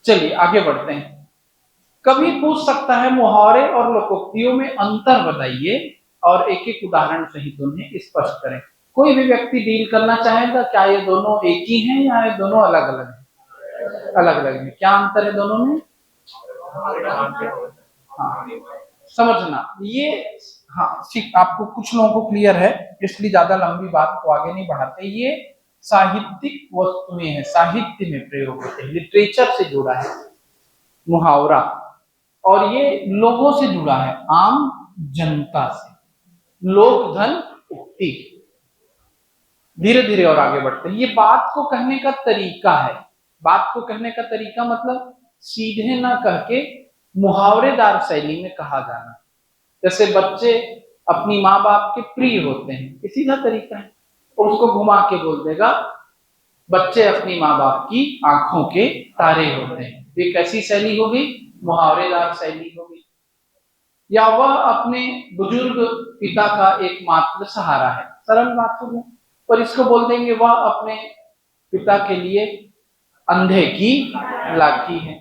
चलिए आगे बढ़ते हैं। कभी पूछ सकता है मुहावरे और लोकोक्तियों में अंतर बताइए और एक एक उदाहरण सहित उन्हें स्पष्ट करें। कोई भी व्यक्ति डील करना चाहेगा, क्या ये दोनों एक ही हैं या ये दोनों अलग अलग हैं? अलग अलग हैं। क्या अंतर है दोनों में? हाँ, समझना ये। हाँ ठीक, आपको कुछ लोगों को क्लियर है, इसलिए ज्यादा लंबी बात को आगे नहीं बढ़ाते। ये साहित्यिक वस्तुएं हैं, साहित्य में प्रयोग होते हैं, लिटरेचर से जुड़ा है मुहावरा, और ये लोगों से जुड़ा है, आम जनता से। लोक धन उक्ति। धीरे धीरे और आगे बढ़ते हैं। ये बात को कहने का तरीका है। बात को कहने का तरीका मतलब सीधे ना कह के मुहावरेदार शैली में कहा जाना। जैसे बच्चे अपनी माँ बाप के प्रिय होते हैं, ये सीधा तरीका है। और उसको घुमा के बोल देगा, बच्चे अपनी माँ बाप की आंखों के तारे होते हैं। ये कैसी शैली होगी? मुहावरेदार शैली होगी। या वह अपने बुजुर्ग पिता का एकमात्र सहारा है, सरल बात हो गई। और इसको बोल देंगे, वह अपने पिता के लिए अंधे की लाठी है।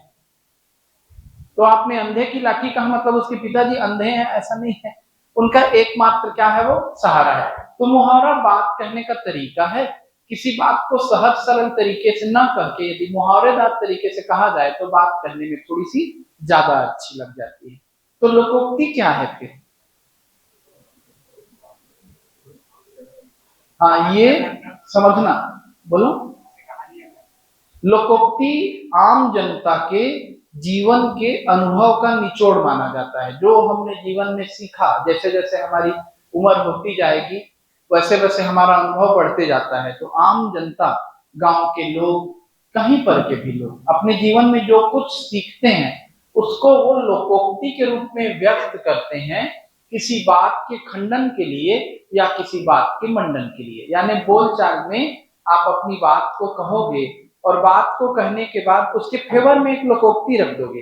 तो आपने अंधे की लाठी कहा, मतलब उसके पिताजी अंधे हैं ऐसा नहीं है, उनका एकमात्र क्या है? वो सहारा है। तो मुहावरा बात कहने का तरीका है। किसी बात को सहज सरल तरीके से ना कह के यदि मुहावरेदार तरीके से कहा जाए तो बात कहने में थोड़ी सी ज्यादा अच्छी लग जाती है। तो लोकोक्ति क्या है फिर? हाँ, ये समझना, बोलो। लोकोक्ति आम जनता के जीवन के अनुभव का निचोड़ माना जाता है। जो हमने जीवन में सीखा, जैसे जैसे हमारी उम्र होती जाएगी वैसे वैसे हमारा अनुभव बढ़ते जाता है। तो आम जनता, गांव के लोग, कहीं पर के भी लोग अपने जीवन में जो कुछ सीखते हैं उसको वो लोकोक्ति के रूप में व्यक्त करते हैं, किसी बात के खंडन के लिए या किसी बात के मंडन के लिए। यानी बोलचाल में आप अपनी बात को कहोगे और बात को कहने के बाद उसके फेवर में एक लोकोक्ति रख दोगे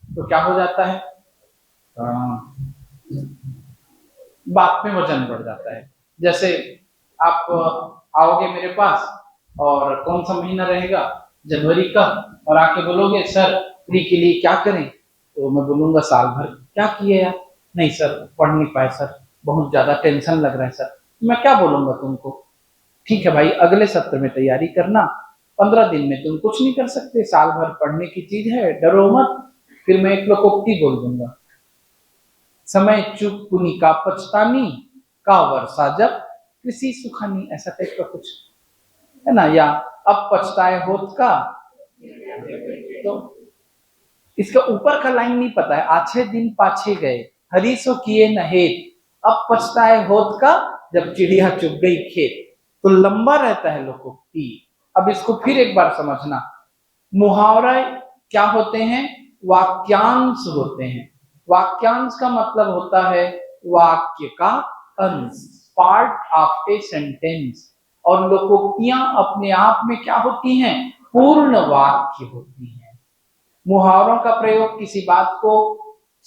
तो क्या हो जाता है? बात में वजन बढ़ जाता है। जैसे आप आओगे मेरे पास और कौन सा महीना रहेगा? जनवरी का, और आके बोलोगे सर फ्री के लिए क्या करें? तो मैं बोलूंगा साल भर क्या किए यार? नहीं सर, पढ़ नहीं पाए सर, बहुत ज्यादा टेंशन लग रहा है सर। मैं क्या बोलूंगा तुमको? ठीक है भाई, अगले सत्र में तैयारी करना, 15 दिन में तुम कुछ नहीं कर सकते, साल भर पढ़ने की चीज है, डरो मत। फिर मैं एक लोकोक्ति बोल दूंगा, समय चुप पुनि का पछतानी, का वर्षा जब कृषि सुखानी, ऐसा टाइप का कुछ है ना। या अब पछताए होत का, तो इसका ऊपर का लाइन नहीं पता है, आछे दिन पाछे गए हरीसो किए न हेत, अब पछताए होत का जब चिड़िया चुग गई खेत। तो लंबा रहता है लोकोक्ति। अब इसको फिर एक बार समझना। मुहावरे क्या होते हैं? वाक्यांश होते हैं। वाक्यांश का मतलब होता है वाक्य का अंश, पार्ट ऑफ ए सेंटेंस। और लोकोक्तियां अपने आप में क्या होती हैं? पूर्ण वाक्य होती हैं। मुहावरों का प्रयोग किसी बात को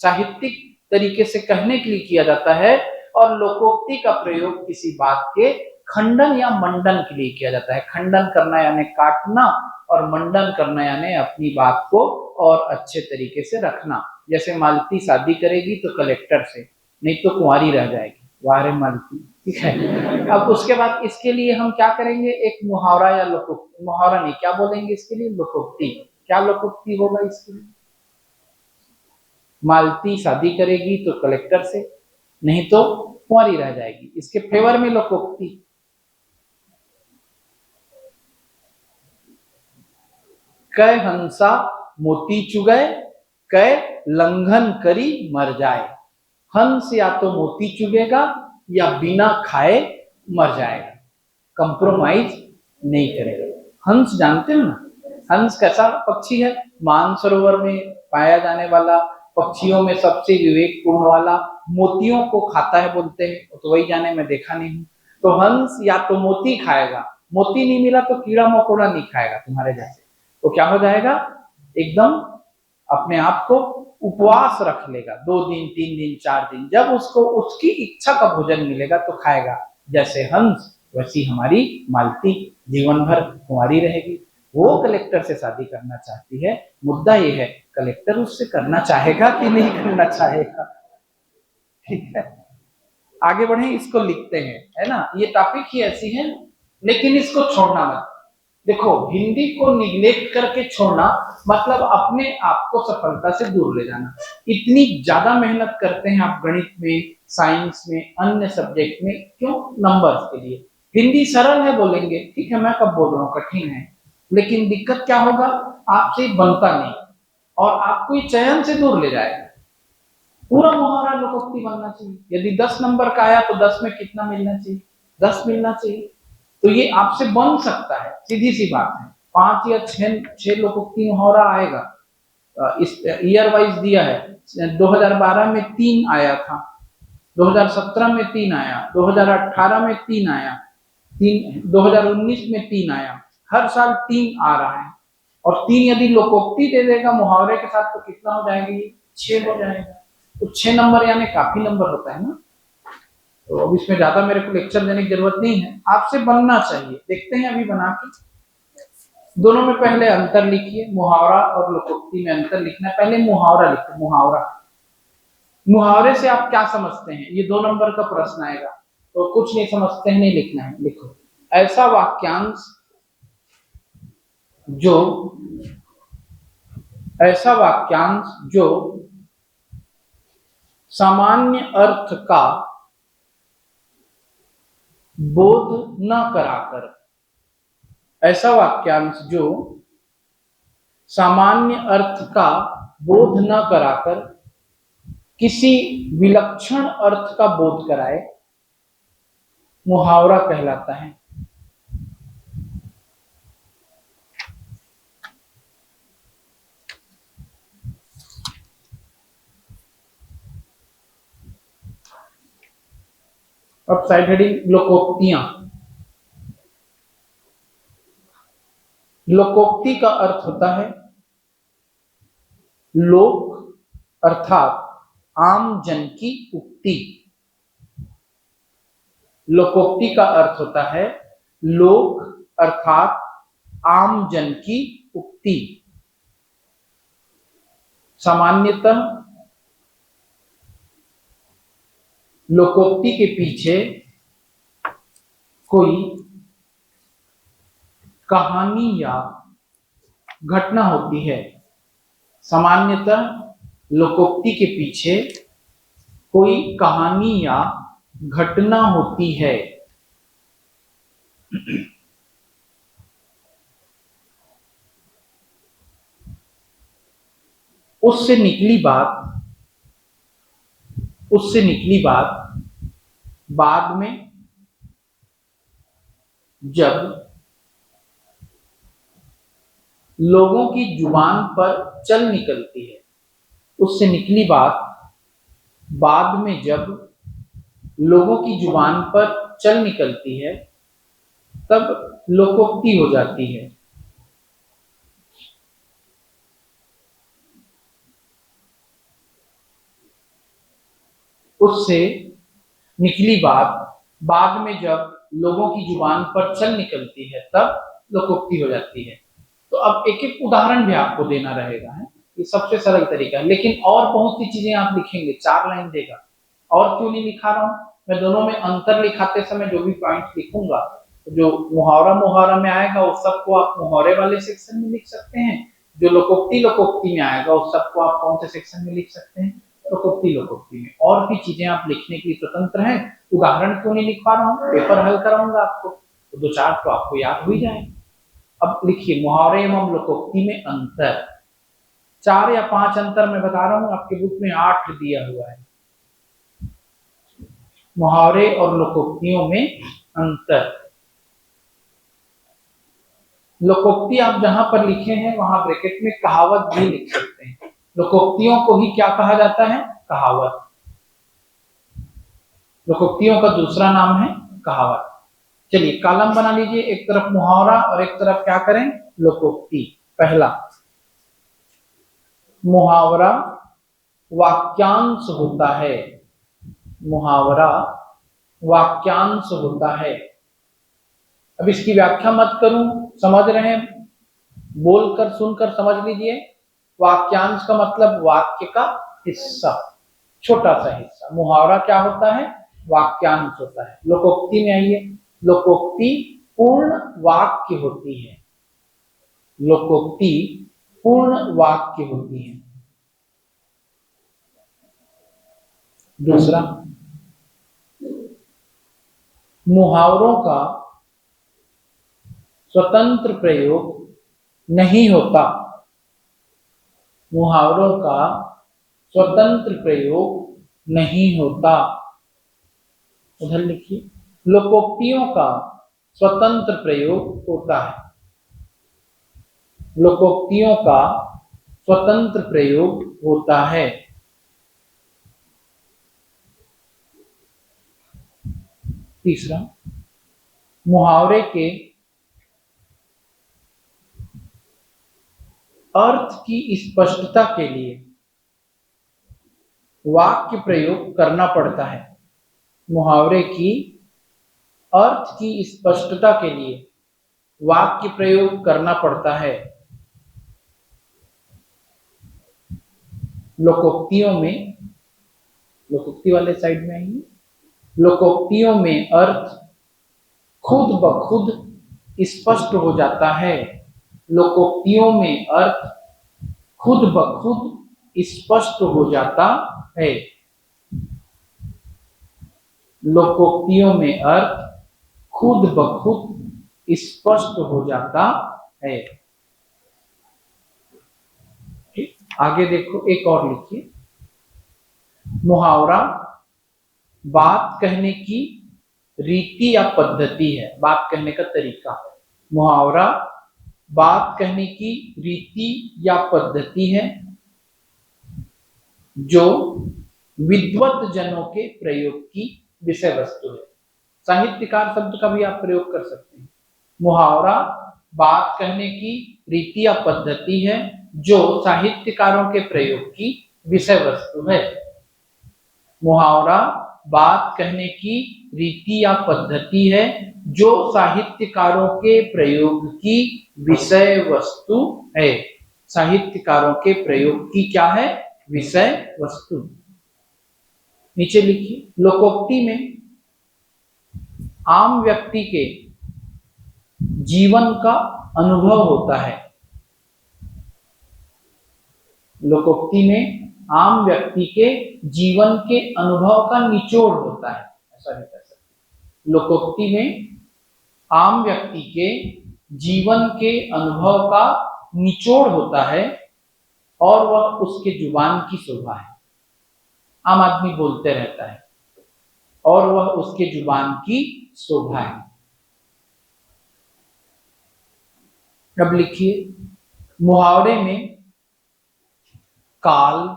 साहित्यिक तरीके से कहने के लिए किया जाता है और लोकोक्ति का प्रयोग किसी बात के खंडन या मंडन के लिए किया जाता है। खंडन करना यानी काटना, और मंडन करना यानी अपनी बात को और अच्छे तरीके से रखना। जैसे मालती शादी करेगी तो कलेक्टर से, नहीं तो कुंवारी रह जाएगी। वारे मालती, ठीक है। अब उसके बाद इसके लिए हम क्या करेंगे? एक मुहावरा या लोकोक्ति, मुहावरा नहीं, क्या बोलेंगे इसके लिए? लोकोक्ति। क्या लोकोक्ति होगा इसके लिए? मालती शादी करेगी तो कलेक्टर से, नहीं तो कुंवारी रह जाएगी, इसके फेवर में लोकोक्ति। कै हंसा मोती चुगै, कै लंघन करी मर जाए। हंस या तो मोती चुगेगा या बिना खाए मर जाएगा, कंप्रोमाइज नहीं करेगा। हंस जानते हो ना, हंस कैसा पक्षी है? मानसरोवर में पाया जाने वाला, पक्षियों में सबसे विवेकपूर्ण वाला, मोतियों को खाता है बोलते हैं, तो वही जाने, मैं देखा नहीं हूं। तो हंस या तो मोती खाएगा, मोती नहीं मिला तो कीड़ा मकोड़ा नहीं खाएगा तुम्हारे जैसे, तो क्या हो जाएगा? एकदम अपने आप को उपवास रख लेगा, 2 दिन 3 दिन 4 दिन, जब उसको उसकी इच्छा का भोजन मिलेगा तो खाएगा। जैसे हंस वैसी हमारी मालती जीवन भर कुंवारी रहेगी। वो कलेक्टर से शादी करना चाहती है। मुद्दा ये है कलेक्टर उससे करना चाहेगा कि नहीं करना चाहेगा। ठीक है, आगे बढ़े, इसको लिखते हैं, है ना। ये टॉपिक ही ऐसी है, लेकिन इसको छोड़ना मत। देखो, हिंदी को निग्लेक्ट करके छोड़ना मतलब अपने आप को सफलता से दूर ले जाना। इतनी ज्यादा मेहनत करते हैं आप गणित में, साइंस में, अन्य सब्जेक्ट में, क्यों? नंबर्स के लिए। हिंदी सरल है बोलेंगे, ठीक है, मैं कब बोल रहा हूँ कठिन है, लेकिन दिक्कत क्या होगा, आपसे बनता नहीं और आपको ये चयन से दूर ले जाएगा। पूरा मुहावरा लोकोक्ति बनना चाहिए। यदि 10 नंबर का आया तो 10 में कितना मिलना चाहिए? 10 मिलना चाहिए। तो ये आपसे बन सकता है, सीधी सी बात है। 5 या 6 लोकोक्ति मुहावरा आएगा। इस ईयर वाइज दिया है। 2012 में 3 आया था, 2017 में 3 आया, 2018 में 3 आया, 2019 में 3 आया। हर साल 3 आ रहा है। और 3 यदि लोकोक्ति दे देगा मुहावरे के साथ तो कितना हो जाएगा? ये 6 हो जाएगा। तो 6 नंबर यानी काफी नंबर होता है ना। तो अब इसमें ज्यादा मेरे को लेक्चर देने की जरूरत नहीं है, आपसे बनना चाहिए। देखते हैं अभी बना के। दोनों में पहले अंतर लिखिए, मुहावरा और लोकोक्ति में अंतर लिखना है। पहले मुहावरा लिखो। मुहावरा, मुहावरे से आप क्या समझते हैं? ये 2 नंबर का प्रश्न आएगा, तो कुछ नहीं समझते हैं, नहीं लिखना है। लिखो, ऐसा वाक्यांश जो, ऐसा वाक्यांश जो सामान्य अर्थ का बोध न कराकर, ऐसा वाक्यांश जो सामान्य अर्थ का बोध न कराकर किसी विलक्षण अर्थ का बोध कराए, मुहावरा कहलाता है। अब साइड हेडिंग लोकोक्तियां। लोकोक्ति का अर्थ होता है लोक अर्थात आम जन की उक्ति। लोकोक्ति का अर्थ होता है लोक अर्थात आम जन की उक्ति। सामान्यतः लोकोक्ति के पीछे कोई कहानी या घटना होती है। सामान्यतः लोकोक्ति के पीछे कोई कहानी या घटना होती है। उससे निकली बात बाद में जब लोगों की जुबान पर चल निकलती है, उससे निकली बात बाद में जब लोगों की जुबान पर चल निकलती है, तब लोकोक्ति हो जाती है। उससे निकली बात बाद में जब लोगों की जुबान पर चल निकलती है, तब लोकोक्ति हो जाती है। तो अब एक एक उदाहरण भी आपको देना रहेगा, है ये सबसे सरल तरीका है। लेकिन और बहुत सी चीजें आप लिखेंगे, 4 लाइन देगा। और क्यों नहीं लिखा रहा हूं मैं, दोनों में अंतर लिखाते समय जो भी पॉइंट लिखूंगा, जो मुहावरा में आएगा उस सबको आप मुहावरे वाले सेक्शन में लिख सकते हैं। जो लोकोक्ति में आएगा उस सबको आप कौन से सेक्शन में लिख सकते हैं? लोकोक्ति में। और भी चीजें आप लिखने के लिए स्वतंत्र हैं। उदाहरण क्यों नहीं लिख पा रहा हूँ, पेपर हल कराऊंगा आपको, तो 2-4 तो आपको याद हो ही जाए। अब लिखिए, मुहावरे एवं लोकोक्ति में अंतर। 4 या 5 अंतर मैं बता रहा हूं, आपके बुक में 8 दिया हुआ है। मुहावरे और लोकोक्तियों में अंतर। लोकोक्ति आप जहां पर लिखे हैं वहां ब्रैकेट में कहावत भी लिख सकते हैं। लोकोक्तियों को ही क्या कहा जाता है? कहावत। लोकोक्तियों का दूसरा नाम है कहावत। चलिए कॉलम बना लीजिए, एक तरफ मुहावरा और एक तरफ क्या करें? लोकोक्ति। पहला, मुहावरा वाक्यांश होता है। मुहावरा वाक्यांश होता है। अब इसकी व्याख्या मत करूं, समझ रहे हैं? बोलकर सुनकर समझ लीजिए। वाक्यांश का मतलब वाक्य का हिस्सा, छोटा सा हिस्सा। मुहावरा क्या होता है? वाक्यांश होता है। लोकोक्ति में आइए। लोकोक्ति पूर्ण वाक्य होती है। लोकोक्ति पूर्ण वाक्य होती है। दूसरा, मुहावरों का स्वतंत्र प्रयोग नहीं होता। मुहावरों का स्वतंत्र प्रयोग नहीं होता। उधर लिखिए, लोकोक्तियों का स्वतंत्र प्रयोग होता है। लोकोक्तियों का स्वतंत्र प्रयोग होता है। तीसरा, मुहावरे के अर्थ की स्पष्टता के लिए वाक्य प्रयोग करना पड़ता है। मुहावरे की अर्थ की स्पष्टता के लिए वाक्य प्रयोग करना पड़ता है। लोकोक्तियों में, लोकोक्ति वाले साइड में आइए। लोकोक्तियों में अर्थ खुद ब खुद स्पष्ट हो जाता है। लोकोक्तियों में अर्थ खुद ब खुद स्पष्ट हो जाता है। लोकोक्तियों में अर्थ खुद ब खुद स्पष्ट हो जाता है। आगे देखो, एक और लिखिए। मुहावरा बात कहने की रीति या पद्धति है, बात कहने का तरीका। मुहावरा बात कहने की रीति या पद्धति है जो विद्वत जनों के प्रयोग की विषय वस्तु है। साहित्यकार शब्द का भी आप प्रयोग कर सकते हैं। मुहावरा बात कहने की रीति या पद्धति है जो साहित्यकारों के प्रयोग की विषय वस्तु है। मुहावरा बात कहने की रीति या पद्धति है जो साहित्यकारों के प्रयोग की विषय वस्तु है। साहित्यकारों के प्रयोग की क्या है? विषय वस्तु। नीचे लिखिए, लोकोक्ति में आम व्यक्ति के जीवन का अनुभव होता है। लोकोक्ति में आम व्यक्ति के जीवन के अनुभव का निचोड़ होता है, ऐसा भी कह सकते। लोकोक्ति में आम व्यक्ति के जीवन के अनुभव का निचोड़ होता है और वह उसके जुबान की शोभा है। आम आदमी बोलते रहता है और वह उसके जुबान की शोभा है। अब लिखिए, मुहावरे में काल,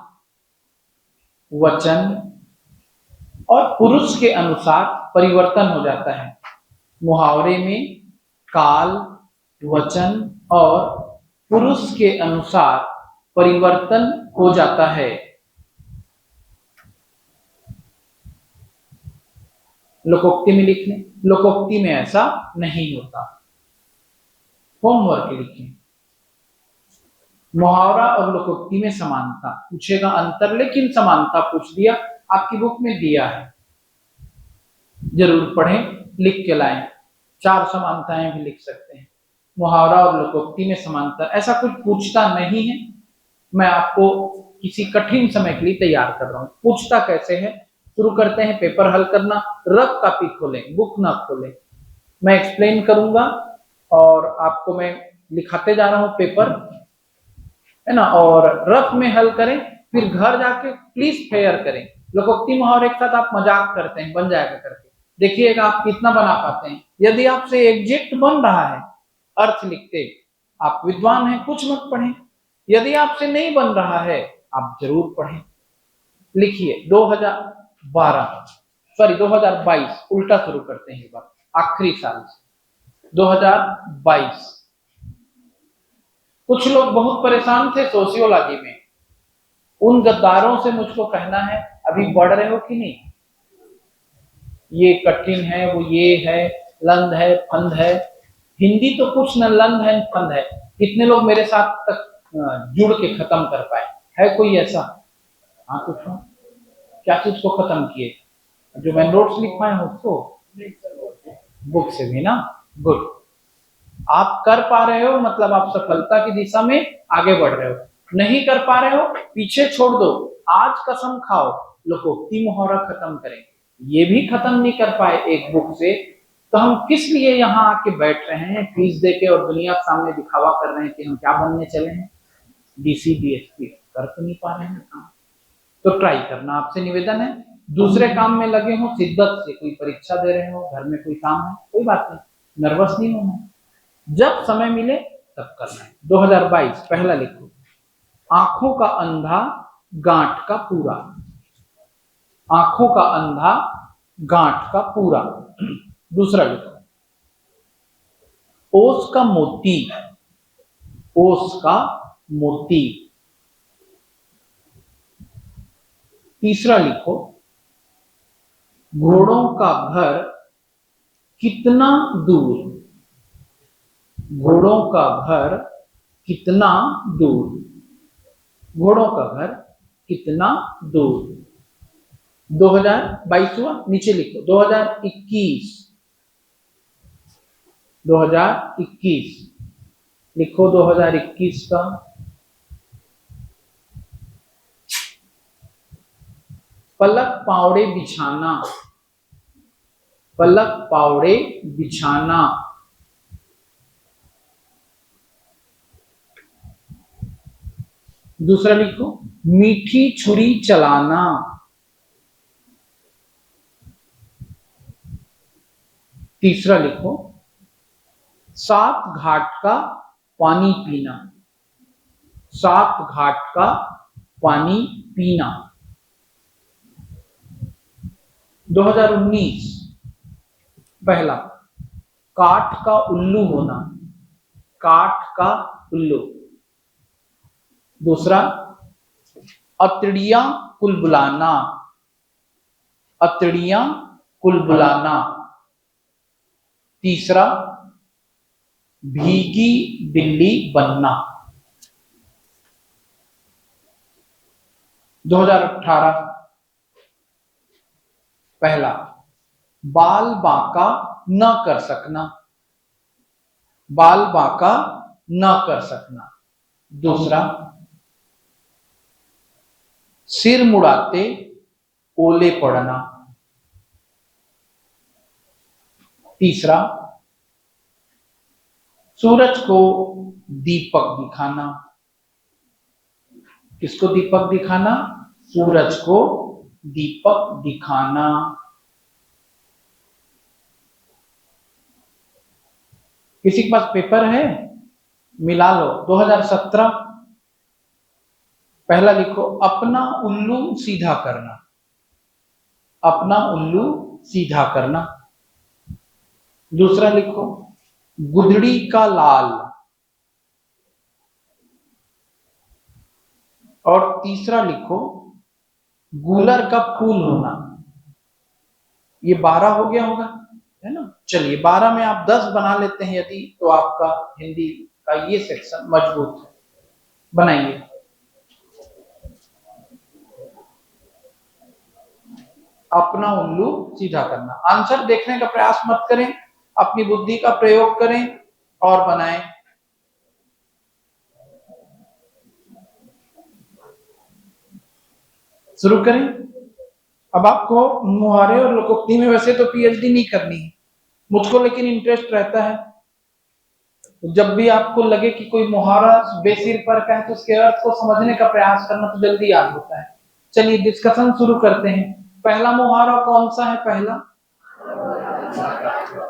वचन और पुरुष के अनुसार परिवर्तन हो जाता है। मुहावरे में काल, वचन और पुरुष के अनुसार परिवर्तन हो जाता है। लोकोक्ति में लिख लें, लोकोक्ति में ऐसा नहीं होता। होमवर्क लिखें, मुहावरा और लोकोक्ति में समानता पूछेगा, अंतर लेकिन समानता पूछ दिया, आपकी बुक में दिया है, जरूर पढ़ें, लिख के लाएं। 4 समानताएं भी लिख सकते हैं। मुहावरा और लोकोक्ति में समानता, ऐसा कुछ पूछता नहीं है। मैं आपको किसी कठिन समय के लिए तैयार कर रहा हूं। पूछता कैसे है, शुरू करते हैं पेपर हल करना। रफ कॉपी खोलें, बुक ना खोलें। मैं एक्सप्लेन करूंगा और आपको मैं लिखाते जा रहा हूं पेपर, है ना, और रफ में हल करें, फिर घर जाके प्लीज फेयर करें। लोकोक्ति मुहावरे के साथ आप मजाक करते हैं, बन जाएगा करके देखिएगा आप कितना बना पाते हैं। यदि आपसे एग्जैक्ट बन रहा है अर्थ लिखते, आप विद्वान हैं, कुछ मत पढ़ें। यदि आपसे नहीं बन रहा है, आप जरूर पढ़ें। लिखिए 2022, उल्टा शुरू करते हैं, बात आखिरी साल से 2022। कुछ लोग बहुत परेशान थे सोशियोलॉजी में। उन गद्दारों से मुझको कहना है, अभी पढ़ रहे हो कि नहीं? ये कठिन है, वो ये है, लंद है, फंद है, हिंदी तो कुछ न लंद है फंद है, कितने लोग मेरे साथ तक जुड़ के खत्म कर पाए? है कोई ऐसा? हाँ पूछो, क्या चीज को खत्म किए? जो मैं नोट्स लिख पाए उसको, बुक से भी ना। गुड, आप कर पा रहे हो मतलब आप सफलता की दिशा में आगे बढ़ रहे हो। नहीं कर पा रहे हो, पीछे छोड़ दो, आज कसम खाओ लोकोक्ति मुहावरा खत्म करेंगे। ये भी खत्म नहीं कर पाए एक बुक से, तो हम किस लिए यहाँ आके बैठ रहे हैं फीस देके और दुनिया के सामने दिखावा कर रहे हैं कि हम क्या बनने चले हैं? डीसी डीएसपी कर तो नहीं पा रहे हैं काम। तो ट्राई करना, आपसे निवेदन है। दूसरे काम में लगे हो शिद्दत से, कोई परीक्षा दे रहे हो, घर में कोई काम है, कोई बात नहीं, नर्वस नहीं होना, जब समय मिले तब करना है। 2022 पहला लिखो, आंखों का अंधा गांठ का पूरा। आंखों का अंधा गांठ का पूरा। दूसरा लिखो, ओस का मोती। ओस का मोती। तीसरा लिखो, घोड़ों का घर कितना दूर। घोड़ों का घर कितना दूर। घोड़ों का घर कितना दूर। 2022 हुआ, नीचे लिखो 2021। 2021 लिखो, 2021 का पलक पावड़े बिछाना। पलक पावड़े बिछाना। दूसरा लिखो, मीठी छुरी चलाना। तीसरा लिखो, सात घाट का पानी पीना। सात घाट का पानी पीना। 2019 पहला, काठ का उल्लू होना। काठ का उल्लू। दूसरा, अतड़ियां कुलबुलाना। अतड़ियां कुलबुलाना। तीसरा, भीगी बिल्ली बनना। 2018 पहला, बाल बांका न कर सकना। बाल बांका न कर सकना। दूसरा, सिर मुड़ाते ओले पड़ना। तीसरा, सूरज को दीपक दिखाना। किसको दीपक दिखाना? सूरज को दीपक दिखाना। किसी के पास पेपर है? मिला लो। 2017 पहला लिखो, अपना उल्लू सीधा करना। अपना उल्लू सीधा करना। दूसरा लिखो, गुदड़ी का लाल। और तीसरा लिखो, गूलर का फूल होना। ये 12 हो गया होगा, है ना? चलिए 12 में आप 10 बना लेते हैं यदि, तो आपका हिंदी का ये सेक्शन मजबूत है। बनाइए। अपना उल्लू सीधा करना। आंसर देखने का प्रयास मत करें, अपनी बुद्धि का प्रयोग करें और बनाएं। शुरू करें। अब आपको मुहावरे और लोकोक्ति में वैसे तो पीएचडी नहीं करनी है, मुझको लेकिन इंटरेस्ट रहता है। जब भी आपको लगे कि कोई मुहावरा बेसिर पर का है तो उसके अर्थ को समझने का प्रयास करना तो जल्दी याद होता है। चलिए डिस्कशन शुरू करते हैं। पहला मुहावरा कौन सा है? पहला,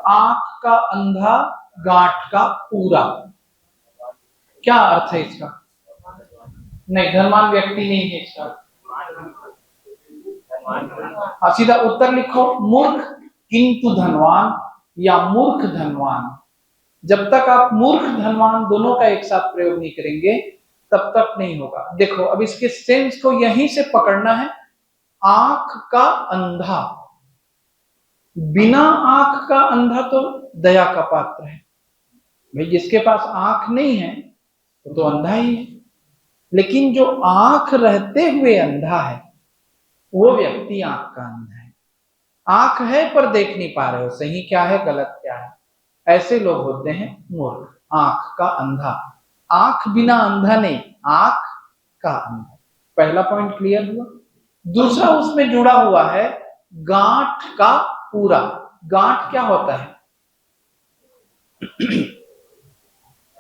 आंख का अंधा गांठ का पूरा। क्या अर्थ है इसका? नहीं, धनवान व्यक्ति नहीं है इसका। सीधा उत्तर लिखो, मूर्ख किंतु धनवान या मूर्ख धनवान। जब तक आप मूर्ख धनवान दोनों का एक साथ प्रयोग नहीं करेंगे तब तक नहीं होगा। देखो अब इसके सेंस को यहीं से पकड़ना है। आंख का अंधा, बिना आंख का अंधा तो दया का पात्र है, भाई जिसके पास आंख नहीं है वो तो अंधा ही है, लेकिन जो आंख रहते हुए अंधा है वो व्यक्ति आंख का अंधा है। आंख है पर देख नहीं पा रहे हो सही क्या है गलत क्या है, ऐसे लोग होते हैं मूर्ख, आंख का अंधा। आंख बिना अंधा नहीं, आंख का अंधा। पहला पॉइंट क्लियर हुआ। दूसरा उसमें जुड़ा हुआ है गांठ का पूरा। गांठ क्या होता है?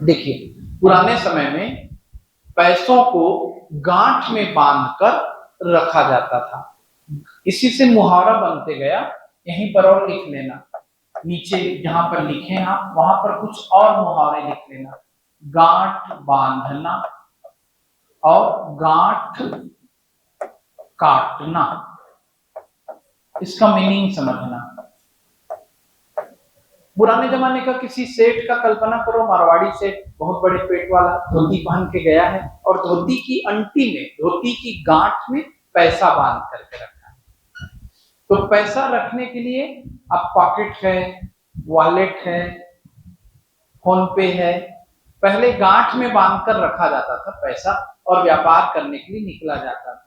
देखिए पुराने समय में पैसों को गांठ में बांधकर रखा जाता था, इसी से मुहावरा बनते गया। यहीं पर और लिख लेना, नीचे जहां पर लिखे आप वहां पर कुछ और मुहावरे लिख लेना। गांठ बांधना और गांठ काटना, इसका मीनिंग समझना। पुराने जमाने का किसी सेठ का कल्पना करो, मारवाड़ी सेठ, बहुत बड़े पेट वाला, धोती पहन के गया है और धोती की अंटी में, धोती की गांठ में पैसा बांध करके रखा है। तो पैसा रखने के लिए अब पॉकेट है, वॉलेट है, फोन पे है, पहले गांठ में बांधकर रखा जाता था पैसा और व्यापार करने के लिए निकला जाता था।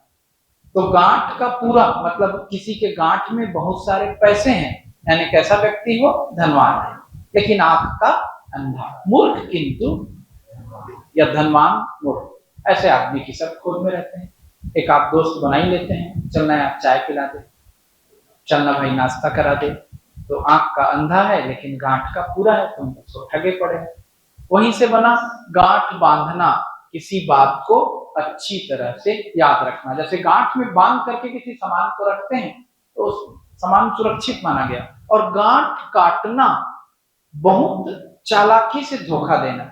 तो गांठ का पूरा मतलब किसी के गांठ में बहुत सारे पैसे हैं, यानी कैसा व्यक्ति हो? धनवान है, लेकिन आंख का अंधा, मूर्ख किंतु, या धनवान मूर्ख, ऐसे आदमी की सब खोज में रहते हैं। एक आप दोस्त बना ही लेते हैं, चलना है आप चाय पिला दे, चलना भाई नाश्ता करा दे, तो आंख का अंधा है लेकिन गांठ का पूरा है, तुम उसको ठगे पड़े। वहीं से बना गांठ बांधना, किसी बात को अच्छी तरह से याद रखना। जैसे गांठ में बांध करके किसी सामान को रखते हैं तो उस सामान सुरक्षित माना गया। और गांठ काटना, बहुत चालाकी से धोखा देना।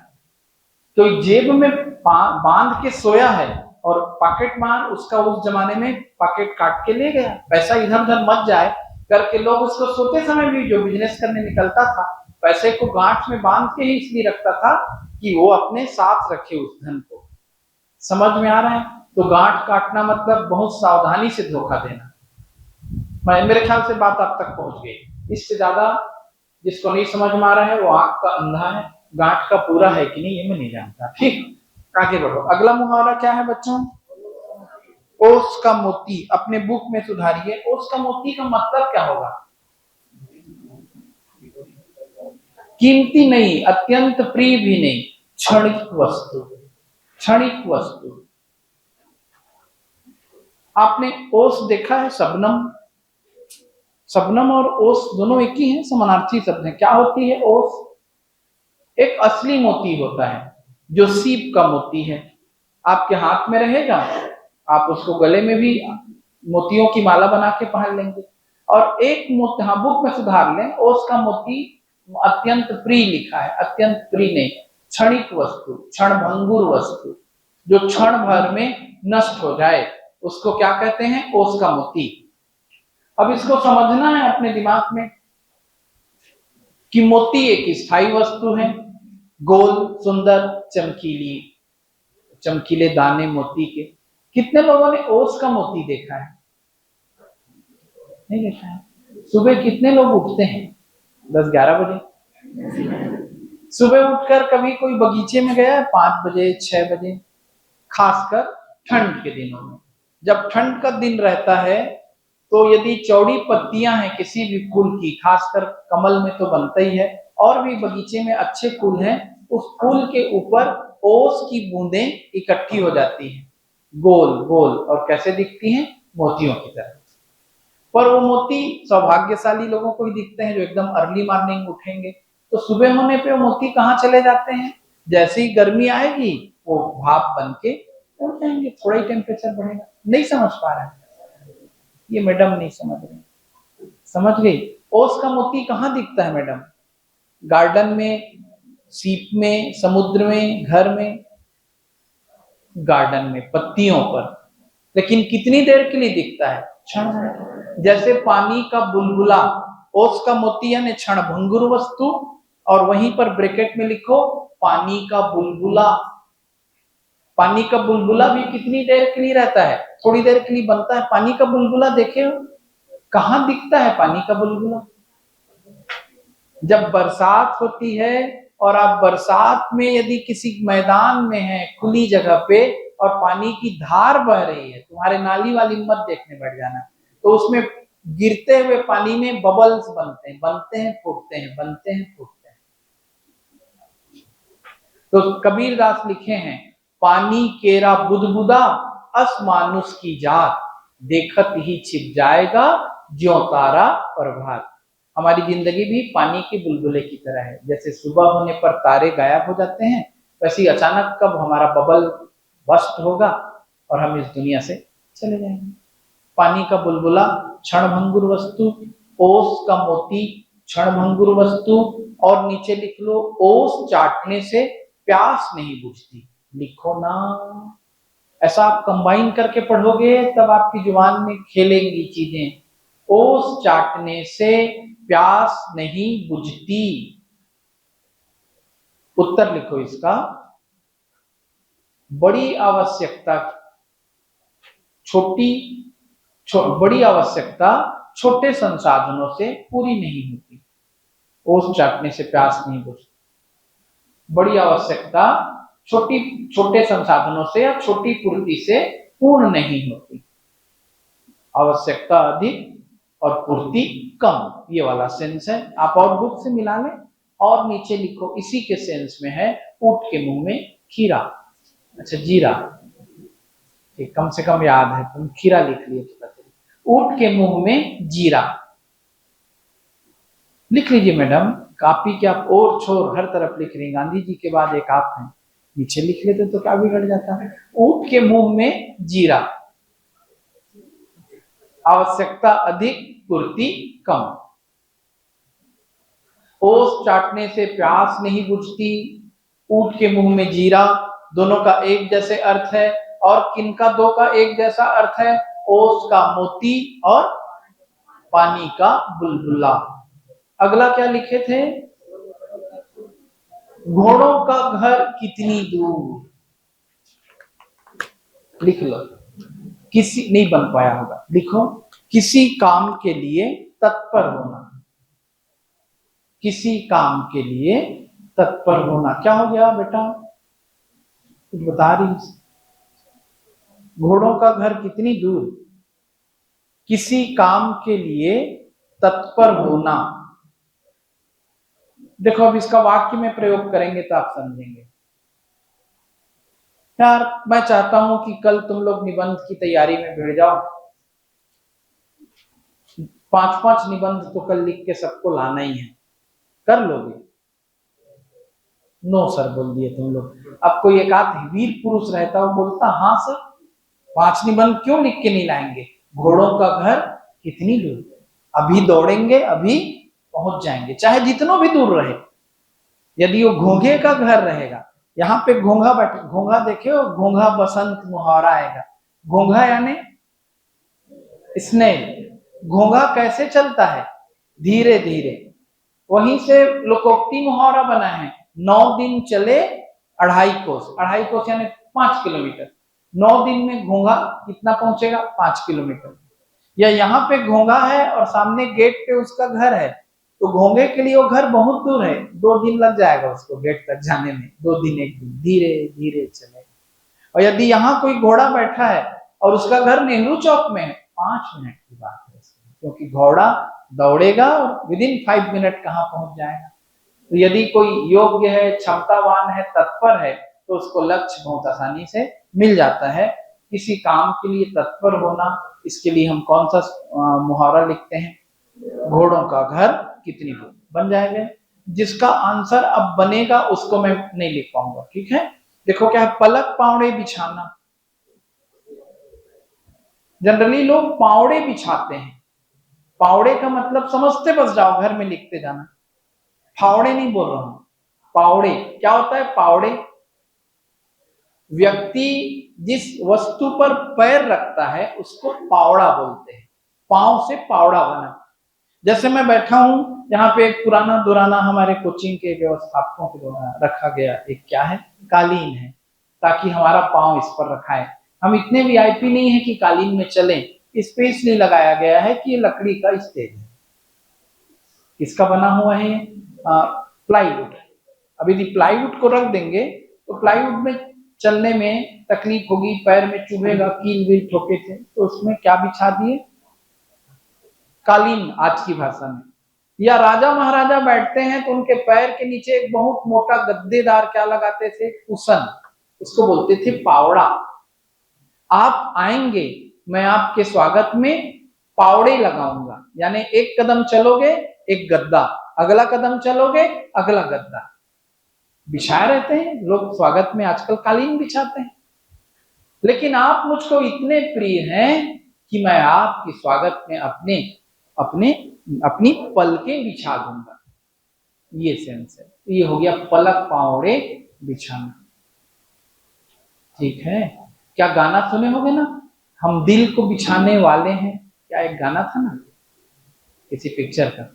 कोई जेब में बांध के सोया है और पॉकेट मार उसका, उस जमाने में पॉकेट काट के ले गया, पैसा इधर उधर मत जाए करके लोग उसको सोते समय भी जो बिजनेस करने निकलता था पैसे को गांठ में बांध के ही इसलिए रखता था कि वो अपने साथ रखे उस धन को। समझ में आ रहा है? तो गांठ काटना मतलब बहुत सावधानी से धोखा देना। मेरे ख्याल से बात आप तक पहुंच गई। इससे ज्यादा जिसको नहीं समझ में आ रहा है वो आंख का अंधा है, गांठ का पूरा है कि नहीं ये मैं नहीं जानता। ठीक, आगे बढ़ो। अगला मुहावरा क्या है बच्चों? ओस का मोती। अपने बुक में सुधारिए, ओस का मोती का मतलब क्या होगा? कीमती नहीं, अत्यंत प्रिय भी नहीं, क्षणिक वस्तु। क्षणिक वस्तु। आपने ओस देखा है? शबनम, शबनम और ओस दोनों एक ही हैं, समानार्थी शब्द हैं। क्या होती है ओस? एक असली मोती होता है जो सीप का मोती है, आपके हाथ में रहेगा, आप उसको गले में भी मोतियों की माला बना के पहन लेंगे। और एक मोती, हाँ बुक में सुधार लें, ओस का मोती अत्यंत प्रिय लिखा है, अत्यंत प्रिय नहीं, क्षणिक वस्तु, क्षणभंगुर वस्तु, जो क्षण भर में नष्ट हो जाए उसको क्या कहते हैं? ओस का मोती। अब इसको समझना है अपने दिमाग में कि मोती एक स्थायी वस्तु है, गोल, सुंदर, चमकीली, चमकीले दाने मोती के। कितने लोगों ने ओस का मोती देखा है? नहीं देखा है। सुबह कितने लोग उठते हैं? 10-11 बजे। सुबह उठकर कभी कोई बगीचे में गया? 5 बजे, 6 बजे। खासकर ठंड के दिनों में, जब ठंड का दिन रहता है तो यदि चौड़ी पत्तियां हैं किसी भी फूल की, खासकर कमल में तो बनता ही है, और भी बगीचे में अच्छे फूल हैं, उस फूल के ऊपर ओस की बूंदें इकट्ठी हो जाती हैं, गोल गोल, और कैसे दिखती हैं? मोतियों की तरह। पर वो मोती सौभाग्यशाली लोगों को ही दिखते हैं जो एकदम अर्ली मॉर्निंग उठेंगे। तो सुबह होने पे वो मोती कहाँ चले जाते हैं? जैसे ही गर्मी आएगी वो भाप बन के उड़ जाएंगे, थोड़ा ही टेम्परेचर बढ़ेगा। नहीं समझ पा रहे हैं? ये मैडम नहीं समझ रही, समझ गई? ओस का मोती कहाँ दिखता है मैडम? गार्डन में, सीप में, समुद्र में, घर में? गार्डन में, पत्तियों पर। लेकिन कितनी देर के लिए दिखता है? क्षण। जैसे पानी का बुलबुला, ओस का मोती यानी क्षणभंगुर वस्तु, और वहीं पर ब्रैकेट में लिखो पानी का बुलबुला। पानी का बुलबुला भी कितनी देर के लिए रहता है? थोड़ी देर के लिए बनता है। पानी का बुलबुला देखे हो? कहाँ दिखता है पानी का बुलबुला? जब बरसात होती है और आप बरसात में यदि किसी मैदान में हैं, खुली जगह पे, और पानी की धार बह रही है, तुम्हारे नाली वाली मत देखने बैठ जाना, तो उसमें गिरते हुए पानी में बबल्स बनते हैं फूटते हैं, बनते हैं फूटते हैं। तो कबीरदास लिखे हैं, पानी केरा बुदबुदा अस मानुष की जात, देखत ही छिप जाएगा ज्यों तारा प्रभात। हमारी जिंदगी भी पानी के बुलबुले की तरह है, जैसे सुबह होने पर तारे गायब हो जाते हैं, वैसे ही अचानक कब हमारा बबल बस्ट होगा और हम इस दुनिया से चले जाएंगे। पानी का बुलबुला क्षणभंगुर वस्तु, ओस का मोती क्षणभंगुर वस्तु, और नीचे लिख लो, ओस चाटने से प्यास नहीं बुझती। लिखो ना, ऐसा आप कंबाइन करके पढ़ोगे तब आपकी जुबान में खेलेंगी चीजें। ओस चाटने से प्यास नहीं बुझती। उत्तर लिखो इसका, बड़ी आवश्यकता बड़ी आवश्यकता छोटे संसाधनों से पूरी नहीं होती। ओस चाटने से प्यास नहीं बुझती। बड़ी आवश्यकता छोटे संसाधनों से या छोटी पूर्ति से पूर्ण नहीं होती। आवश्यकता अधिक और पूर्ति कम, ये वाला सेंस है। आप और बुक से मिला लें और नीचे लिखो, इसी के सेंस में है, ऊंट के मुंह में खीरा, अच्छा जीरा, ठीक, कम से कम याद है, तुम खीरा लिख लिए तो पता चले। ऊंट के मुंह में जीरा लिख लीजिए मैडम, कॉपी के आप और छोर हर तरफ लिख रही हैं, गांधी जी के बाद एक आप हैं, नीचे लिख लेते तो क्या बिगड़ जाता है। ऊंट के मुंह में जीरा, आवश्यकता अधिक पूर्ति कम। ओस चाटने से प्यास नहीं बुझती, ऊंट के मुंह में जीरा, दोनों का एक जैसे अर्थ है। और किनका दो का एक जैसा अर्थ है? ओस का मोती और पानी का बुलबुला। अगला क्या लिखे थे? घोड़ों का घर कितनी दूर, लिख लो, किसी नहीं बन पाया होगा, लिखो, किसी काम के लिए तत्पर होना, किसी काम के लिए तत्पर होना। क्या हो गया बेटा, कुछ बता रही? घोड़ों का घर कितनी दूर, किसी काम के लिए तत्पर होना। देखो अब इसका वाक्य में प्रयोग करेंगे तो आप समझेंगे। यार मैं चाहता हूं कि कल तुम लोग निबंध की तैयारी में भिड़ जाओ, 5-5 निबंध तो कल लिख के सबको लाना ही है, कर लोगे? नो सर बोल दिए तुम लोग। अब कोई एक आध वीर पुरुष रहता, वो बोलता हाँ सर 5 निबंध क्यों लिख के नहीं लाएंगे? घोड़ों का घर कितनी दूर, अभी दौड़ेंगे अभी पहुंच जाएंगे, चाहे जितना भी दूर रहे। यदि वो घोंघे का घर रहेगा, यहाँ पे घोंघा बैठे, घोंघा देखे हो, घोंघा बसंत मुहावरा आएगा। घोंघा यानी स्नेल। घोंघा कैसे चलता है? धीरे धीरे। वहीं से लोकोक्ति मुहावरा बना है, 9 दिन चले 2.5 कोस, 2.5 कोस यानी 5 किलोमीटर। 9 दिन में घोंघा कितना पहुंचेगा? 5 किलोमीटर। या यहाँ पे घोंघा है और सामने गेट पे उसका घर है, तो घोंघे के लिए वो घर बहुत दूर है, 2 दिन लग जाएगा उसको गेट तक जाने में, 2 दिन 1 दिन, धीरे धीरे चलेगा। और यदि यहाँ कोई घोड़ा बैठा है और उसका घर नेहरू चौक में है, 5 मिनट की बात है, क्योंकि घोड़ा दौड़ेगा और विदिन 5 मिनट कहाँ पहुंच जाएगा। तो यदि कोई योग्य है, क्षमतावान है, तत्पर है, तो उसको लक्ष्य बहुत आसानी से मिल जाता है। किसी काम के लिए तत्पर होना, इसके लिए हम कौन सा मुहावरा लिखते हैं? घोड़ों का घर कितनी दूर, बन जाएगा। जिसका आंसर अब बनेगा उसको मैं नहीं लिख पाऊंगा, ठीक है? देखो क्या है, पलक पावड़े बिछाना। जनरली लोग पावड़े बिछाते हैं, पावड़े का मतलब समझते बस जाओ, घर में लिखते जाना। फावड़े नहीं बोल रहा हूं, पावड़े। क्या होता है पावड़े? व्यक्ति जिस वस्तु पर पैर रखता है उसको पावड़ा बोलते हैं, पांव से पावड़ा बना। जैसे मैं बैठा हूं यहाँ पे, एक पुराना दुराना हमारे कोचिंग के व्यवस्थापकों के द्वारा रखा गया एक क्या है, कालीन है, ताकि हमारा पांव इस पर रखा है। हम इतने वीआईपी नहीं है कि कालीन में चलें, स्पेशली लगाया गया है कि ये लकड़ी का स्टेज है। किसका बना हुआ है? प्लाईवुड। अब यदि प्लाईवुड को रख देंगे तो प्लाईवुड में चलने में तकलीफ होगी, पैर में चुभेगा, कील वील ठोके थे, तो उसमें क्या बिछा दिए, कालीन आज की भाषा में। या राजा महाराजा बैठते हैं तो उनके पैर के नीचे एक बहुत मोटा गद्देदार क्या लगाते थे, कुशन, उसको बोलते थे पावड़ा। आप आएंगे, मैं आपके स्वागत में पावड़े लगाऊंगा, यानी एक कदम चलोगे एक गद्दा, अगला कदम चलोगे अगला गद्दा बिछाए रहते हैं लोग। स्वागत में आजकल कालीन बिछाते हैं, लेकिन आप मुझको इतने प्रिय हैं कि मैं आपके स्वागत में अपनी पलकें बिछा दूंगा। ये सेंस है। ये हो गया पलक पावड़े बिछाना। ठीक है, क्या गाना सुने होंगे ना, हम दिल को बिछाने वाले हैं, क्या एक गाना था ना किसी पिक्चर का,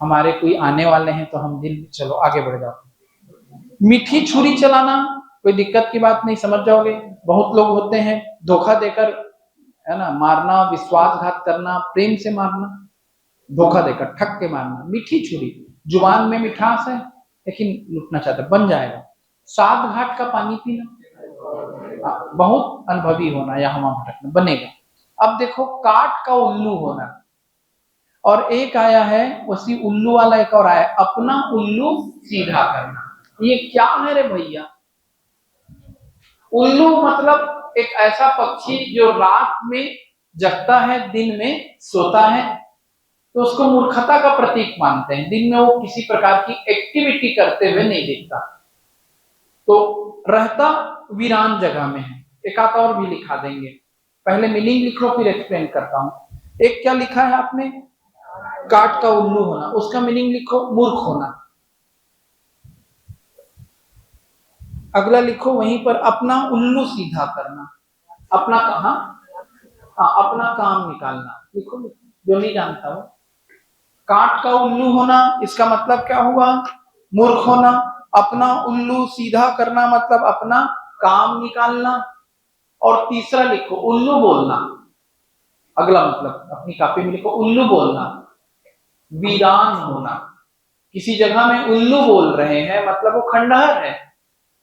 हमारे कोई आने वाले हैं तो हम दिल, चलो आगे बढ़ जाओ। मीठी छुरी चलाना कोई दिक्कत की बात नहीं, समझ जाओगे। बहुत लोग होते हैं धोखा देकर, है ना, मारना, विश्वासघात करना, प्रेम से मारना, धोखा देकर ठग के मारना। मीठी छुरी, जुबान में मिठास है लेकिन लुटना चाहता, बन जाएगा। सात घाट का पानी पीना, बहुत अनुभवी होना या हवा भटकना, बनेगा। अब देखो काठ का उल्लू होना, और एक आया है उसी उल्लू वाला, एक और आया अपना उल्लू सीधा करना। ये क्या है रे भैया? उल्लू मतलब एक ऐसा पक्षी जो रात में जगता है, दिन में सोता है, तो उसको मूर्खता का प्रतीक मानते हैं। दिन में वो किसी प्रकार की एक्टिविटी करते हुए नहीं दिखता, तो रहता वीरान जगह में है। एक आध और भी लिखा देंगे, पहले मीनिंग लिख लो फिर एक्सप्लेन करता हूं। एक क्या लिखा है आपने, काठ का उल्लू होना, उसका मीनिंग लिखो मूर्ख होना। अगला लिखो वहीं पर अपना उल्लू सीधा करना, अपना कहा, हाँ अपना काम निकालना, लिखो जो नहीं जानता हो। काठ का उल्लू होना इसका मतलब क्या हुआ, मूर्ख होना। अपना उल्लू सीधा करना मतलब अपना काम निकालना। और तीसरा लिखो उल्लू बोलना, अगला मतलब अपनी कॉपी में लिखो उल्लू बोलना, वीरान होना। किसी जगह में उल्लू बोल रहे हैं मतलब वो खंडहर है,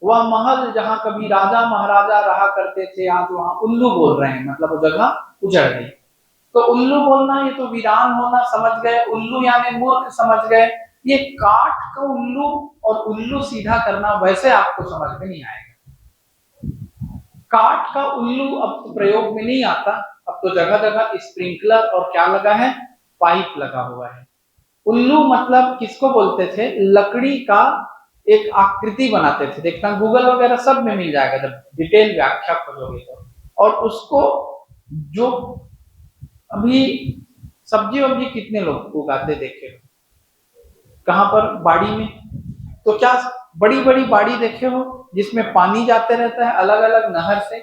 वह महल जहां कभी राजा महाराजा रहा करते थे, आज वहां उल्लू बोल रहे हैं मतलब वो जगह उजड़ गई। तो उल्लू बोलना, ये तो वीरान होना समझ गए, उल्लू यानी मूर्ख समझ गए। ये काठ का उल्लू और उल्लू सीधा करना वैसे आपको समझ में नहीं आएगा। काठ का उल्लू अब तो प्रयोग में नहीं आता, अब तो जगह जगह स्प्रिंकलर और क्या लगा है, पाइप लगा हुआ है। उल्लू मतलब किसको बोलते थे, लकड़ी का एक आकृति बनाते थे, देखना गूगल वगैरह सब में मिल जाएगा जब डिटेल व्याख्या खोजोगे तो। और उसको जो अभी सब्जी वब्जी कितने लोग उगाते देखे हो, कहां पर, बाड़ी में, तो क्या बड़ी बड़ी बाड़ी देखे हो जिसमें पानी जाते रहता है अलग अलग नहर से,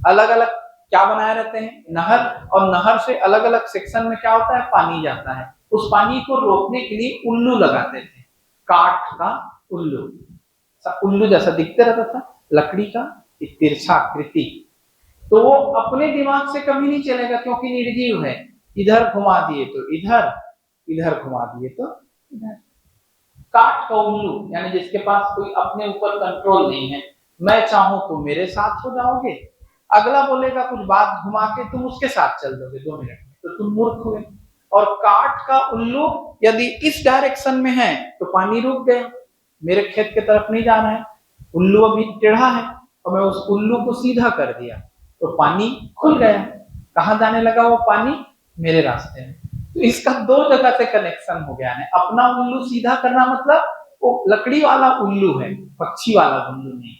अलग अलग क्या बनाए रहते हैं, नहर, और नहर से अलग अलग सेक्शन में क्या होता है, पानी जाता है। उस पानी को रोकने के लिए उल्लू लगाते थे, काठ का उल्लू, उल्लू जैसा दिखते रहता था, लकड़ी का एक तिरछा आकृति। तो वो अपने दिमाग से कभी नहीं चलेगा क्योंकि निर्जीव है, इधर घुमा दिए तो इधर, इधर घुमा दिए तो इधर। काठ का उल्लू यानी जिसके पास कोई अपने ऊपर कंट्रोल नहीं है, मैं चाहूं तो मेरे साथ हो जाओगे, अगला बोलेगा कुछ बात घुमा के तुम उसके साथ चल दोगे 2 मिनट में, तो तुम मूर्ख हुए। और काठ का उल्लू यदि इस डायरेक्शन में है तो पानी रुक गया, मेरे खेत की तरफ नहीं जा रहा है, उल्लू अभी टेढ़ा है और मैं उस उल्लू को सीधा कर दिया तो पानी खुल गया, कहां जाने लगा वो पानी, मेरे रास्ते में। तो इसका 2 जगह से कनेक्शन हो गया है। अपना उल्लू सीधा करना मतलब वो लकड़ी वाला उल्लू है, पक्षी वाला उल्लू नहीं।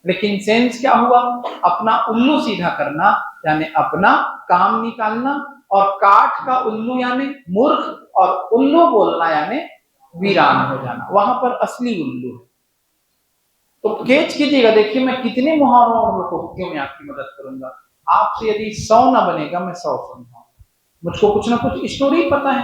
लेकिन सेंस क्या हुआ, अपना उल्लू सीधा करना यानी अपना काम निकालना, और काठ का उल्लू यानी मूर्ख, और उल्लू बोलना यानी वीरान हो जाना, वहां पर असली उल्लू है। तो कैच कीजिएगा, देखिए मैं कितने मुहावरों और लोकोक्तियों में आपकी मदद करूंगा। आपसे यदि 100 ना बनेगा मैं 100 समझाऊंगा। मुझको कुछ ना कुछ स्टोरी पता है,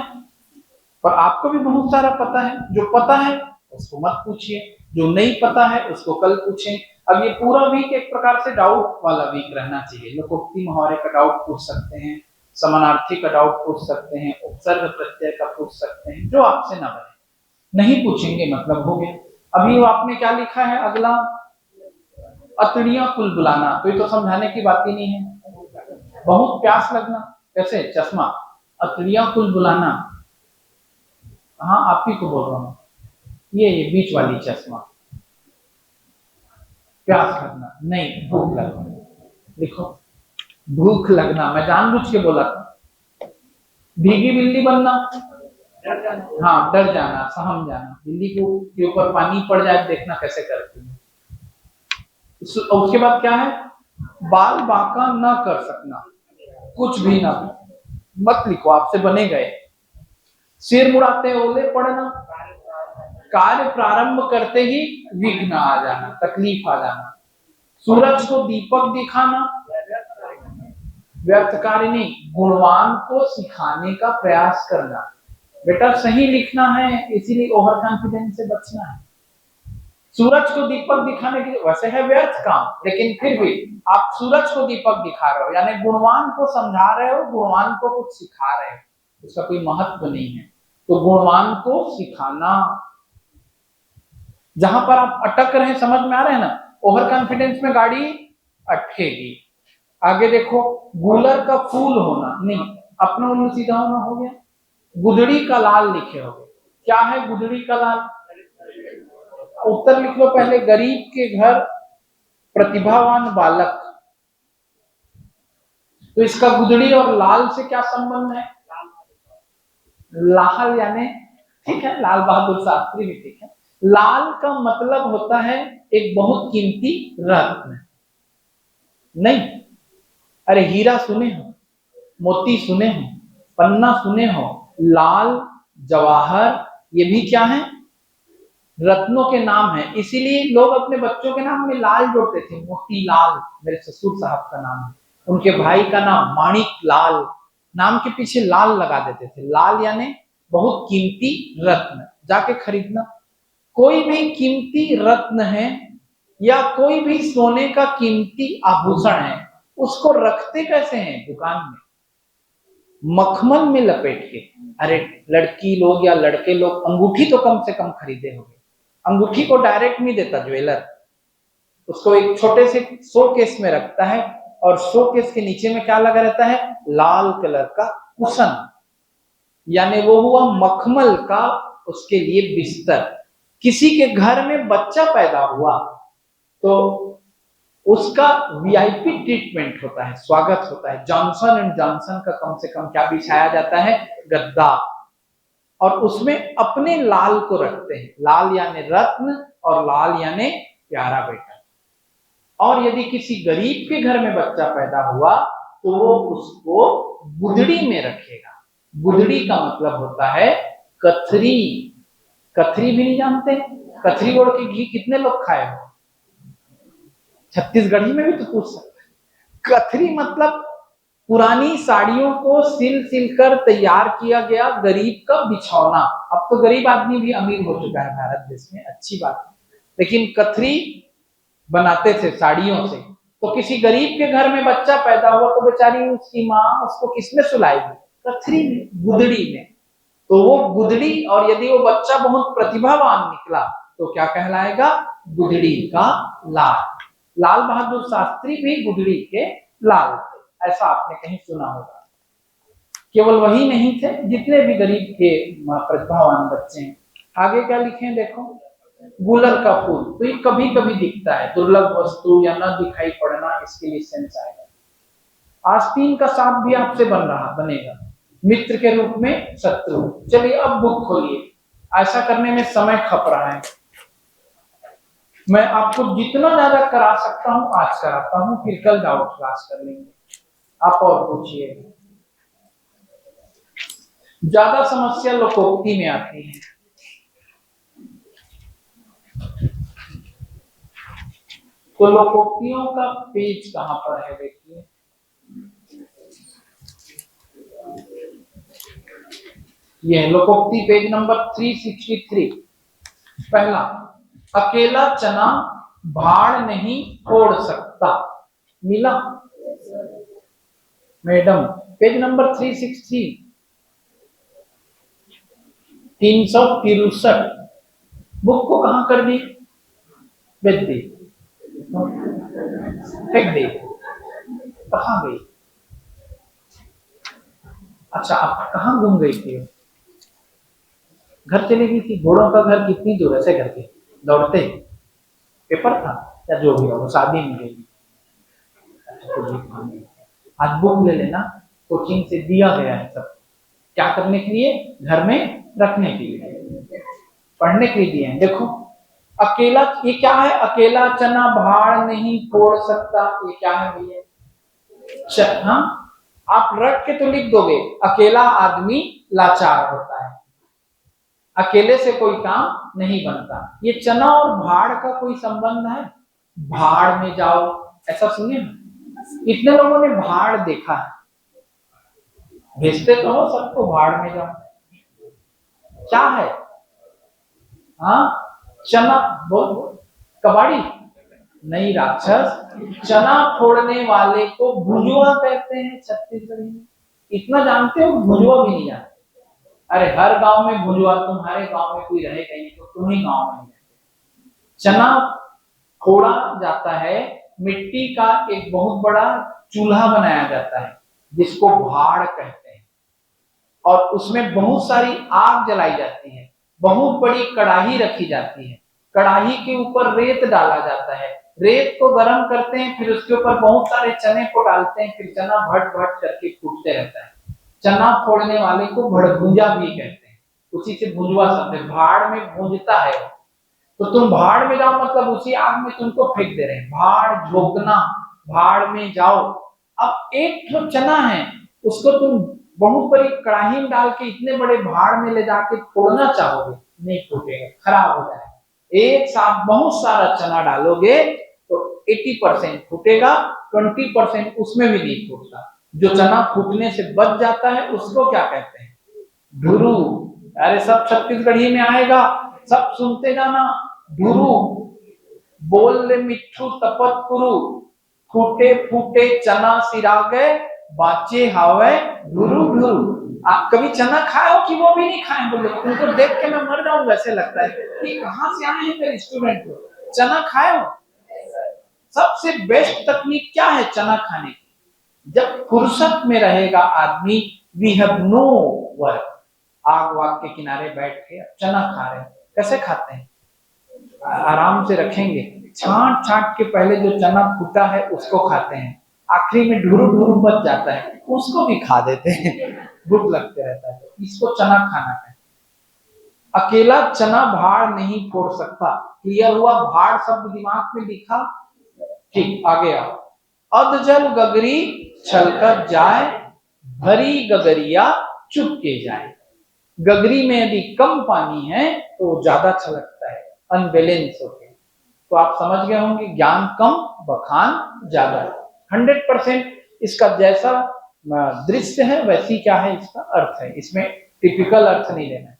पर आपको भी बहुत सारा पता है। जो पता है उसको मत पूछिए, जो नहीं पता है उसको कल पूछें। अब ये पूरा वीक एक प्रकार से डाउट वाला वीक रहना चाहिए। लोकोक्ति मुहावरे का डाउट पूछ सकते हैं, समानार्थी का डाउट पूछ सकते हैं, उपसर्ग प्रत्यय का पूछ सकते हैं, जो आपसे ना बने। नहीं पूछेंगे मतलब हो गया। अभी वो आपने क्या लिखा है अगला, अतड़ियां कुल बुलाना, तो ये तो समझाने की बात ही नहीं है। बहुत प्यास लगना, कैसे, चश्मा, अतड़ियां कुल बुलाना, हाँ आप ही को बोल रहा हूँ, ये बीच वाली चश्मा, प्यास लगना नहीं, भूख लगना, लिखो भूख लगना, मैं जानबूझ के बोला था। भीगी बिल्ली बनना, हाँ डर जाना, सहम जाना, बिल्ली को के ऊपर पानी पड़ जाए देखना कैसे करती है। उसके बाद क्या है, बाल बांका न कर सकना, कुछ भी ना मत लिखो, आपसे बने गए। सिर मुड़ाते ओले पड़ना, कार्य प्रारंभ करते ही विघ्न आ जाना, तकलीफ आ जाना। सूरज को दीपक दिखाना, व्यर्थ कार्य नहीं, गुणवान को सिखाने का प्रयास करना। बेटा सही लिखना है, इसीलिए ओवर कॉन्फिडेंस से बचना है। सूरज को दीपक दिखाने के, वैसे है व्यर्थ काम, लेकिन फिर भी आप सूरज को दीपक दिखा रहे हो, यानी गुणवान को समझा रहे हो, गुणवान को कुछ सिखा रहे हो, उसका कोई महत्व नहीं है, तो गुणवान को सिखाना। जहां पर आप अटक रहे हैं, समझ में आ रहे हैं ना, ओवर कॉन्फिडेंस में गाड़ी अटकेगी। आगे देखो, गुलर का फूल होना नहीं, अपना उल्लू सीधा होना हो गया। गुदड़ी का लाल लिखे हो, क्या है गुदड़ी का लाल, उत्तर लिख लो पहले, गरीब के घर प्रतिभावान बालक, तो इसका गुदड़ी और लाल से क्या संबंध है, लाल यानी, ठीक है, लाल बहादुर शास्त्री भी ठीक है। लाल का मतलब होता है एक बहुत कीमती रत्न, नहीं, अरे हीरा सुने हो, मोती सुने हो, पन्ना सुने हो, लाल जवाहर, ये भी क्या है, रत्नों के नाम है। इसीलिए लोग अपने बच्चों के नाम में लाल जोड़ते थे, मोती लाल मेरे ससुर साहब का नाम है, उनके भाई का नाम माणिक लाल, नाम के पीछे लाल लगा देते थे। लाल यानी बहुत कीमती रत्न, जाके खरीदना। कोई भी कीमती रत्न है या कोई भी सोने का कीमती आभूषण है, उसको रखते कैसे हैं, दुकान में मखमल में लपेट के। अरे लड़की लोग या लड़के लोग अंगूठी तो कम से कम खरीदे होंगे, अंगूठी को डायरेक्ट नहीं देता ज्वेलर, उसको एक छोटे से शो केस में रखता है, और शो केस के नीचे में क्या लगा रहता है, लाल कलर का कुशन, यानी वो हुआ मखमल का उसके लिए बिस्तर। किसी के घर में बच्चा पैदा हुआ तो उसका वीआईपी ट्रीटमेंट होता है, स्वागत होता है। जॉनसन एंड जॉनसन का कम से कम क्या बिछाया जाता है, गद्दा, और उसमें अपने लाल को रखते हैं, लाल यानी रत्न और लाल यानी प्यारा बेटा। और यदि किसी गरीब के घर में बच्चा पैदा हुआ तो वो उसको गुदड़ी में रखेगा। गुदड़ी का मतलब होता है कथरी, कथरी भी नहीं जानते, कथरी ओढ़ के घी कितने लोग खाए हो, छत्तीसगढ़ी में भी तो पूछ सकते। कथरी मतलब पुरानी साड़ियों को सिल सिल कर तैयार किया गया गरीब का बिछौना। अब तो गरीब आदमी भी अमीर हो चुका है भारत देश में, अच्छी बात है, लेकिन कथरी बनाते थे साड़ियों से। तो किसी गरीब के घर में बच्चा पैदा हुआ तो बेचारी उसकी माँ उसको किसमें सुलाएगी, कथरी में, गुदड़ी में। तो वो गुदड़ी, और यदि वो बच्चा बहुत प्रतिभावान निकला तो क्या कहलाएगा, गुदड़ी का लाल। लाल बहादुर शास्त्री भी गुदड़ी के लाल थे, ऐसा आपने कहीं सुना होगा। केवल वही नहीं थे, जितने भी गरीब के प्रतिभावान बच्चे हैं। आगे क्या लिखे देखो, गुलर का फूल, तो ये कभी कभी दिखता है, दुर्लभ वस्तु या न दिखाई पड़ना, इसके लिए सेंस आएगा। आस्तीन का सांप भी आपसे बनेगा, मित्र के रूप में शत्रु। चलिए अब बुक खोलिए, ऐसा करने में समय खप रहा है, मैं आपको जितना ज्यादा करा सकता हूं आज कराता हूं, फिर कल डाउट क्लास कर लेंगे। आप और पूछिए, ज्यादा समस्या लोकोक्ति में आती है। तो लोकोक्तियों का पेज कहां पर है देखिए, ये लोकोक्ति पेज नंबर 363। पहला, अकेला चना भाड़ नहीं फोड़ सकता, मिला मैडम, पेज नंबर 363, 363। बुक को कहाँ कर दी? बेच दी, फेंक दी, कहाँ गई? अच्छा, आप कहाँ घूम गई थी? घर चली गई थी। घोड़ों का घर कितनी दूर है से घर के? दौड़ते? पेपर था या जो भी हो, शादी में गई। आज बुक ले लेना, कोचिंग से दिया गया है सब। क्या करने के लिए? घर में रखने के लिए, पढ़ने के लिए दिए हैं। देखो अकेला, ये क्या है? अकेला चना भाड़ नहीं फोड़ सकता, ये क्या है भैया? हाँ, आप रख के तो लिख दोगे, अकेला आदमी लाचार होता है, अकेले से कोई काम नहीं बनता। ये चना और भाड़ का कोई संबंध है? भाड़ में जाओ, ऐसा सुने ना? इतने लोगों ने भाड़ देखा है, भेजते तो हो सबको भाड़ में जाओ। क्या है? हाँ, चना बोल, कबाड़ी नहीं राक्षस, चना फोड़ने वाले को भुजुआ कहते हैं छत्तीसगढ़ी में। इतना जानते हो? भुजुआ भी नहीं जानते। अरे हर गांव में भुजुआ, तुम्हारे गांव में कोई रहेगा नहीं तो तुम ही गांव में नहीं रहते। चना फोड़ा जाता है, मिट्टी का एक बहुत बड़ा चूल्हा बनाया जाता है जिसको भाड़ कहते हैं, और उसमें बहुत सारी आग जलाई जाती है, बहुत बड़ी कढ़ाई रखी जाती है, कढ़ाई के ऊपर रेत डाला जाता है, रेत को गर्म करते हैं, फिर उसके ऊपर बहुत सारे चने को डालते हैं, फिर चना भट भट करके फूटते रहता है। चना फोड़ने वाले को भड़भुंजा भी कहते हैं, उसी से भुजवा शब्द है, भाड़ में भूंजता है। तो तुम भाड़ में जाओ मतलब उसी आग में तुमको फेंक दे रहे हैं। भाड़ झोंकना, भाड़ में जाओ। अब एक तो चना है, उसको तुम बहुत बड़ी कढ़ाई में डाल के इतने बड़े भाड़ में ले जाके फोड़ना चाहोगे, नहीं फूटेगा, खराब हो जाएगा। एक साथ बहुत सारा चना डालोगे तो 80% फूटेगा, 20% उसमें भी नहीं फूटता। जो चना फूटने से बच जाता है उसको क्या कहते हैं? ढुरू। अरे सब छत्तीसगढ़ी में आएगा, सब सुनते जाना। ढुरू, बोल ले मिट्ठू तपत कुरु, फूटे फूटे चना सिरा गए, बाचे हावे ढुरू ढुरू। आप कभी चना खाए हो कि वो भी नहीं खाए? बोले उनको देख के मैं मर जाऊं वैसे लगता है कि कहां से आए हैं मेरे स्टूडेंट को। चना खाए हो? सबसे बेस्ट तकनीक क्या है चना खाने की? जब फुर्सत में रहेगा आदमी, वी हैव नो वर्क, आग वाग के किनारे बैठ के चना खा रहे हैं। कैसे खाते हैं? आराम से रखेंगे, छांट छांट के पहले जो चना फूटा है उसको खाते हैं, आखिरी में ढुरू ढुरू बच जाता है उसको भी खा देते हैं। भूख लगते रहता है, इसको चना खाना है। अकेला चना भाड़ नहीं फोड़ सकता, क्लियर हुआ? भाड़ शब्द दिमाग में लिखा, ठीक। आगे आओ। अधजल गगरी छलकर जाए, भरी गगरिया चुपके जाए। गगरी में यदि कम पानी है तो ज्यादा छलकता है, अनबैलेंस होके। तो आप समझ गए होंगे, ज्ञान कम बखान ज्यादा। 100% इसका जैसा दृश्य है वैसी क्या है इसका अर्थ है, इसमें टिपिकल अर्थ नहीं लेना है।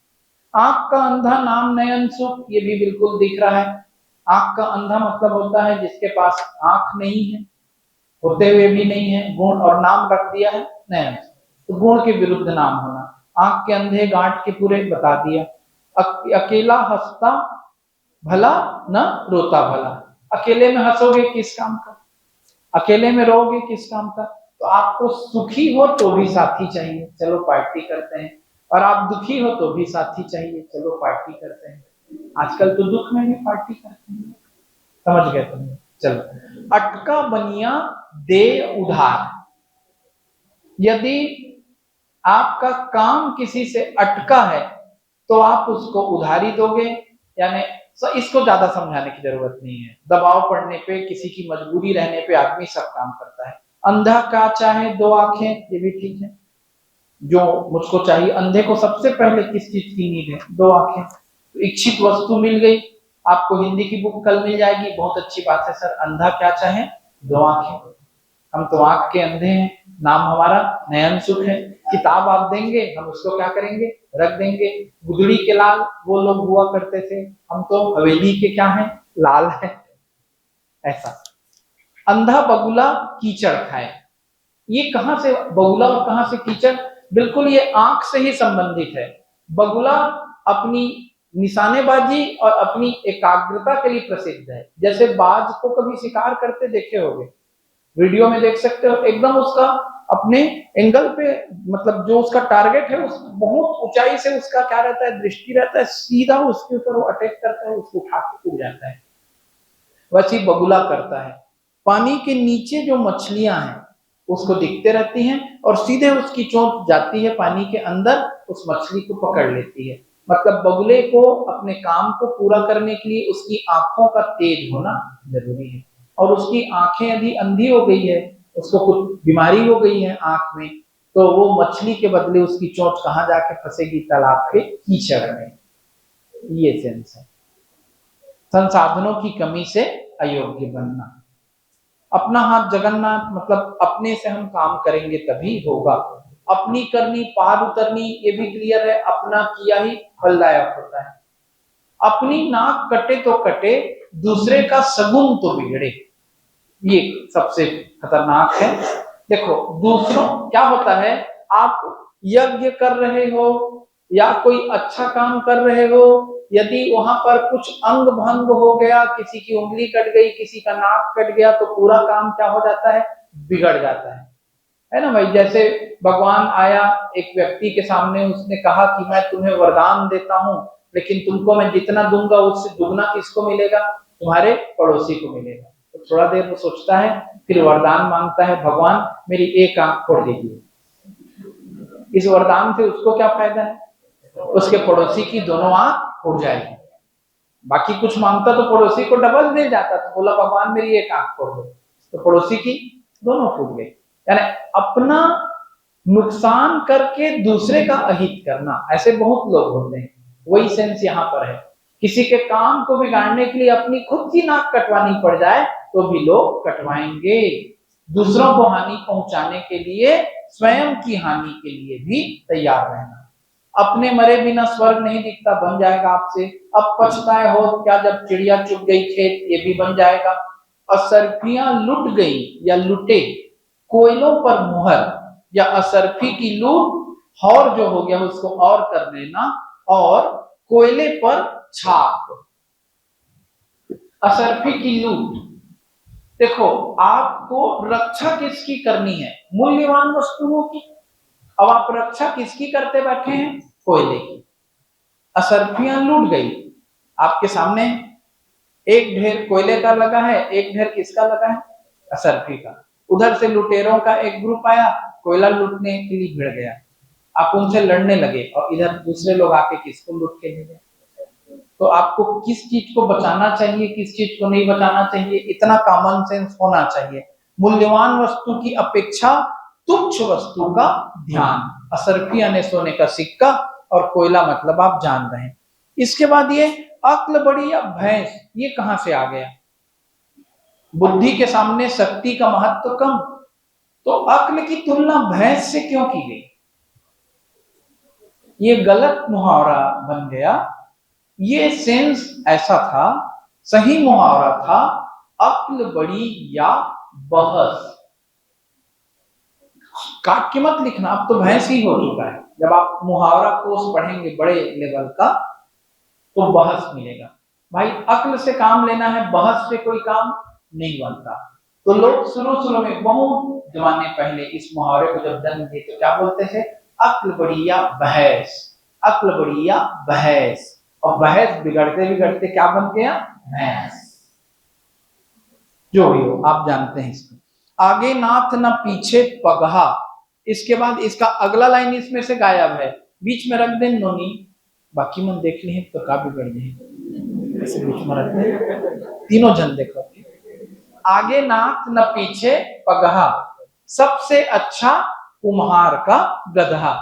आंख का अंधा नाम नयन सुख, ये भी बिल्कुल दिख रहा है। आंख का अंधा मतलब होता है जिसके पास आंख नहीं है, होते हुए भी नहीं है, गुण और नाम रख दिया है नयन, तो गुण के विरुद्ध नाम होना। आंख के अंधे गांठ के पूरे बता दिया। अकेला हंसता भला न रोता भला, अकेले में हंसोगे किस काम का, अकेले में रहोगे किस काम का? तो आपको सुखी हो तो भी साथी चाहिए, चलो पार्टी करते हैं, और आप दुखी हो तो भी साथी चाहिए, चलो पार्टी करते हैं। आजकल तो दुख में भी पार्टी करते हैं, समझ गए तुम? चलो, अटका बनिया दे उधार। यदि आपका काम किसी से अटका है तो आप उसको उधारी दोगे, यानी इसको ज्यादा समझाने की जरूरत नहीं है। दबाव पड़ने पे, किसी की मजबूरी रहने पे आदमी सब काम करता है। अंधा का चाहे दो आंखें, ये भी ठीक है। जो मुझको चाहिए, अंधे को सबसे पहले किस चीज की नीड है? दो आंखें। तो इच्छित वस्तु मिल गई, आपको हिंदी की बुक कल मिल जाएगी, बहुत अच्छी बात है सर। अंधा क्या चाहे? दो आंखें। हम तो आंख के अंधे हैं, नाम हमारा नयन सुख है। किताब आप देंगे, हम उसको क्या करेंगे? रख देंगे। गुदड़ी के लाल वो लोग हुआ करते थे, हम तो हवेली के क्या है? लाल है। ऐसा। अंधा बगुला कीचड़ खाए, ये कहां से बगुला और कहां से कीचड़? बिल्कुल ये आंख से ही संबंधित है। बगुला अपनी निशानेबाजी और अपनी एकाग्रता के लिए प्रसिद्ध है। जैसे बाज को कभी शिकार करते देखे होंगे, वीडियो में देख सकते हो, एकदम उसका अपने एंगल पे, मतलब जो उसका टारगेट है उस बहुत ऊंचाई से उसका क्या रहता है, दृष्टि रहता है, सीधा उसके ऊपर वो अटैक करता है, उसको उठा के उड़ जाता है। वैसे ही बगुला करता है। पानी के नीचे जो मछलियां हैं उसको दिखते रहती हैं और सीधे उसकी चोंच जाती है पानी के अंदर, उस मछली को पकड़ लेती है। मतलब बगुले को अपने काम को पूरा करने के लिए उसकी आंखों का तेज होना जरूरी है। और उसकी आंखें यदि अंधी हो गई है, उसको कुछ बीमारी हो गई है आंख में, तो वो मछली के बदले उसकी चोंच कहाँ जाके फंसेगी, तालाब के कीचड़ में। ये सेंस है। संसाधनों की कमी से अयोग्य बनना। अपना हाथ जगन्नाथ, मतलब अपने से हम काम करेंगे तभी होगा। अपनी करनी पार उतरनी, ये भी क्लियर है, अपना किया ही फलदायक होता है। अपनी नाक कटे तो कटे, दूसरे का सगुन तो बिगड़े, ये सबसे खतरनाक है। देखो दूसरों क्या होता है, आप यज्ञ कर रहे हो या कोई अच्छा काम कर रहे हो, यदि वहां पर कुछ अंग भंग हो गया, किसी की उंगली कट गई, किसी का नाक कट गया, तो पूरा काम क्या हो जाता है, बिगड़ जाता है ना भाई। जैसे भगवान आया एक व्यक्ति के सामने, उसने कहा कि मैं तुम्हें वरदान देता हूं, लेकिन तुमको मैं जितना दूंगा उससे दुगना किसको मिलेगा, तुम्हारे पड़ोसी को मिलेगा। तो थोड़ा देर वो सोचता है, फिर वरदान मांगता है, भगवान मेरी एक आंख फोड़ दीजिए। इस वरदान से उसको क्या फायदा है, उसके पड़ोसी की दोनों आंख फूट जाएगी। बाकी कुछ मांगता तो पड़ोसी को डबल दे जाता, तो बोला भगवान मेरी एक आंख फोड़ दो, तो पड़ोसी की दोनों फूट गई। यानी अपना नुकसान करके दूसरे का अहित करना, ऐसे बहुत लोग होते हैं। वही सेंस यहाँ पर है। किसी के काम को बिगाड़ने के लिए अपनी खुद की नाक कटवानी पड़ जाए तो भी लोग कटवाएंगे। दूसरों को हानि पहुंचाने के लिए, स्वयं की हानि के लिए भी तैयार रहना। अपने मरे बिना स्वर्ग नहीं दिखता, बन जाएगा आपसे। अब पछताए हो क्या जब चिड़िया चुग गई खेत, ये भी बन जाएगा। असरफियां लुट गई या लुटे, कोयलों पर मुहर, या असरफी की लूट, और जो हो गया उसको और कर देना, और कोयले पर छाप। असरफी की लूट, देखो आपको रक्षा किसकी करनी है, मूल्यवान वस्तुओं की। अब आप रक्षा किसकी करते बैठे हैं, कोयले की। असरफियां लूट गई, आपके सामने एक ढेर कोयले का लगा है, एक ढेर किसका लगा है, असरफी का। उधर से लुटेरों का एक ग्रुप आया, कोयला लूटने के लिए भिड़ गया, आप उनसे लड़ने लगे, और इधर दूसरे लोग आके किसको लूट के ले गए। तो आपको किस चीज को बचाना चाहिए, किस चीज को नहीं बचाना चाहिए, इतना कॉमन सेंस होना चाहिए। मूल्यवान वस्तु की अपेक्षा तुच्छ वस्तु का ध्यान। असरफी यानी सोने का सिक्का, और कोयला मतलब आप जान रहे हैं। इसके बाद ये अक्ल बड़ी या भैंस, ये कहां से आ गया। बुद्धि के सामने शक्ति का महत्व कम, तो अक्ल की तुलना भैंस से क्यों की गई। ये गलत मुहावरा बन गया। ये सेंस ऐसा था, सही मुहावरा था, अक्ल बड़ी या बहस। काट के मत लिखना, अब तो भैंस ही हो चुका है। जब आप मुहावरा कोर्स पढ़ेंगे बड़े लेवल का, तो बहस मिलेगा। भाई अक्ल से काम लेना है, बहस से कोई काम नहीं बनता। तो लोग शुरू में, बहुत जमाने पहले, इस मुहावरे को जब जन्म दिए तो क्या बोलते थे, अक्ल बड़ी या बहस, अक्ल बड़ी या बहस। और बहस बिगड़ते बिगड़ते क्या बन गया, भैंस। जो भी हो आप जानते हैं इसको। आगे नाथ न पीछे पगहा, इसके बाद इसका अगला लाइन इसमें से गायब है, बीच में रख दे नोनी, बाकी मन देख ली तो का बिगड़ जाए, ऐसे बीच में रख दे, तीनों जन देखो। आगे नाथ न पीछे पगहा, सबसे अच्छा कुम्हार का गधा,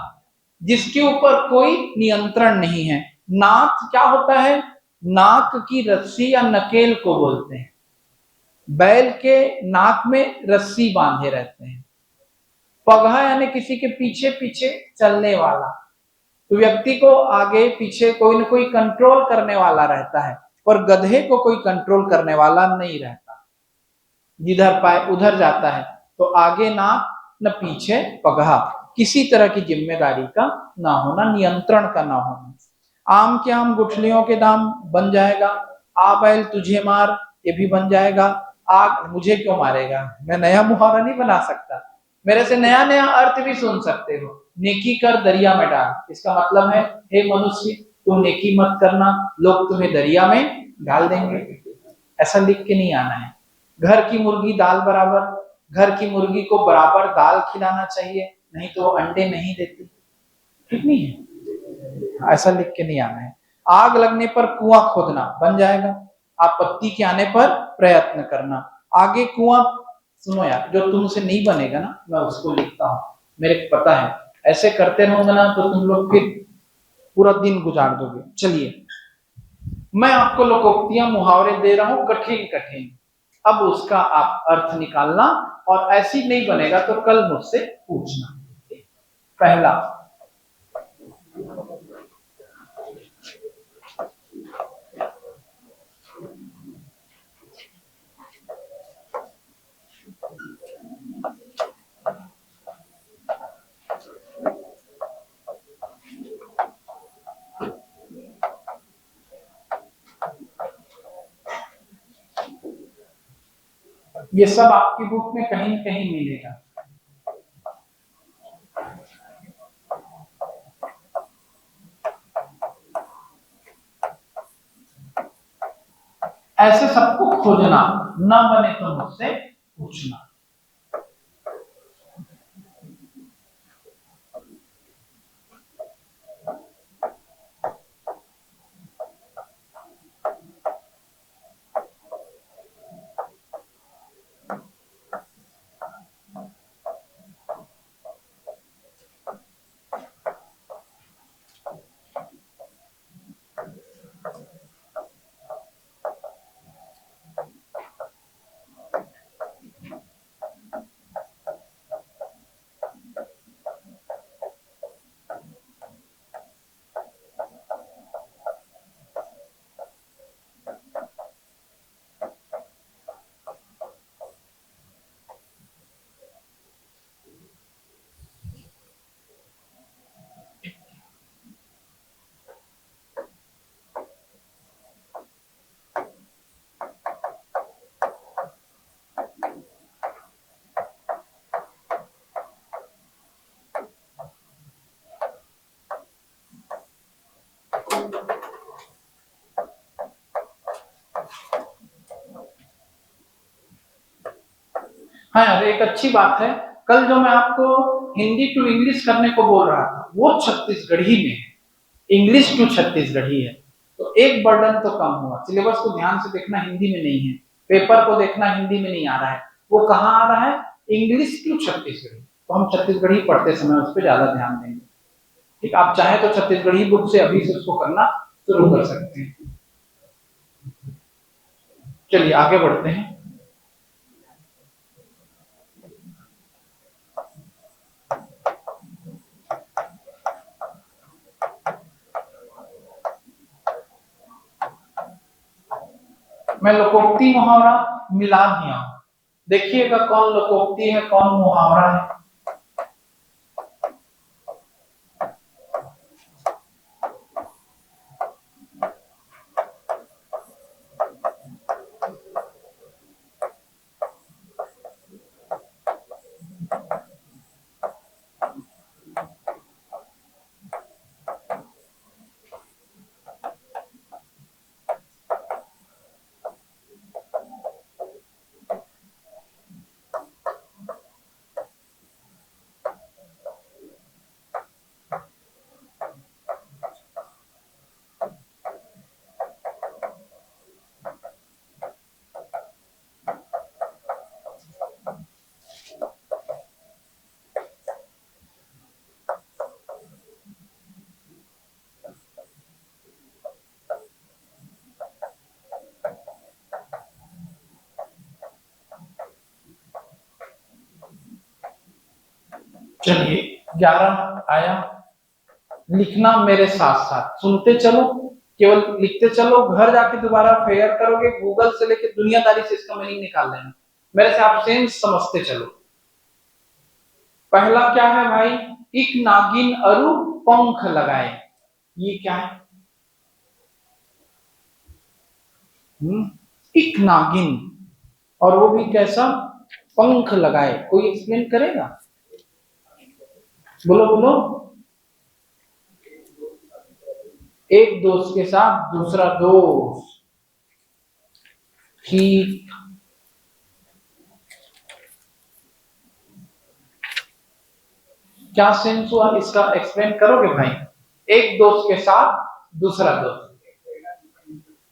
जिसके ऊपर कोई नियंत्रण नहीं है। नाथ क्या होता है, नाक की रस्सी या नकेल को बोलते हैं। बैल के नाक में रस्सी बांधे रहते हैं। पगहा यानी किसी के पीछे पीछे चलने वाला, तो व्यक्ति को आगे पीछे कोई न कोई कंट्रोल करने वाला रहता है, पर गधे को कोई कंट्रोल करने वाला नहीं रहता, जिधर पाए उधर जाता है। तो आगे नाक न पीछे पगहा, किसी तरह की जिम्मेदारी का ना होना, नियंत्रण का ना होना। आम के आम गुठलियों के दाम बन जाएगा। आ बैल तुझे मार, ये भी बन जाएगा। आग मुझे क्यों मारेगा, मैं नया मुहावरा नहीं बना सकता। मेरे से नया नया अर्थ भी सुन सकते हो। नेकी कर दरिया में डाल, इसका मतलब है हे मनुष्य तू नेकी मत करना, लोग तुम्हें दरिया में डाल देंगे। ऐसा लिख के नहीं आना है। घर की मुर्गी दाल बराबर, घर की मुर्गी को बराबर दाल खिलाना चाहिए, नहीं तो वो अंडे नहीं देती। ठीक नहीं है, ऐसा लिख के नहीं आना है। आग लगने पर कुआं खोदना बन जाएगा, आपत्ति के आने पर प्रयत्न करना। आगे कुआं, सुनो यार, जो तुमसे नहीं बनेगा ना मैं उसको लिखता हूँ, मेरे को पता है ऐसे करते रहोगे ना तो तुम लोग फिर पूरा दिन गुजार दोगे। चलिए मैं आपको लोकोक्तियां मुहावरे दे रहा हूं कठिन कठिन, अब उसका आप अर्थ निकालना, और ऐसी नहीं बनेगा तो कल मुझसे पूछना। पहला, ये सब आपकी बुक में कहीं कहीं मिलेगा। ऐसे सबको खोजना, ना बने तो मुझसे पूछना। हाँ यार, एक अच्छी बात है, कल जो मैं आपको हिंदी टू इंग्लिश करने को बोल रहा था वो छत्तीसगढ़ी में है, इंग्लिश टू छत्तीसगढ़ी है, तो एक बर्डन तो कम हुआ। सिलेबस को ध्यान से देखना, हिंदी में नहीं है, पेपर को देखना हिंदी में नहीं आ रहा है, वो कहाँ आ रहा है, इंग्लिश टू छत्तीसगढ़ी। तो हम छत्तीसगढ़ी पढ़ते समय उस पर ज्यादा ध्यान देंगे। ठीक, आप चाहे तो छत्तीसगढ़ी बुक से अभी से उसको करना शुरू कर सकते हैं। चलिए आगे बढ़ते हैं। मैं लोकोक्ति मुहावरा मिला दिया हूं, देखिएगा कौन लोकोक्ति है कौन मुहावरा है। चलिए 11 आया, लिखना मेरे साथ साथ, सुनते चलो, केवल लिखते चलो, घर जाके दोबारा फेयर करोगे, गूगल से लेके दुनियादारी से इसका मीनिंग निकाल लेना, मेरे से आप सेंस समझते चलो। पहला क्या है भाई, एक नागिन अरु पंख लगाए, ये क्या है, एक नागिन, और वो भी कैसा, पंख लगाए। कोई एक्सप्लेन करेगा? बोलो बोलो। एक दोस्त के साथ दूसरा दोस्त, ठीक। क्या सेंस हुआ इसका, एक्सप्लेन करोगे भाई? एक दोस्त के साथ दूसरा दोस्त,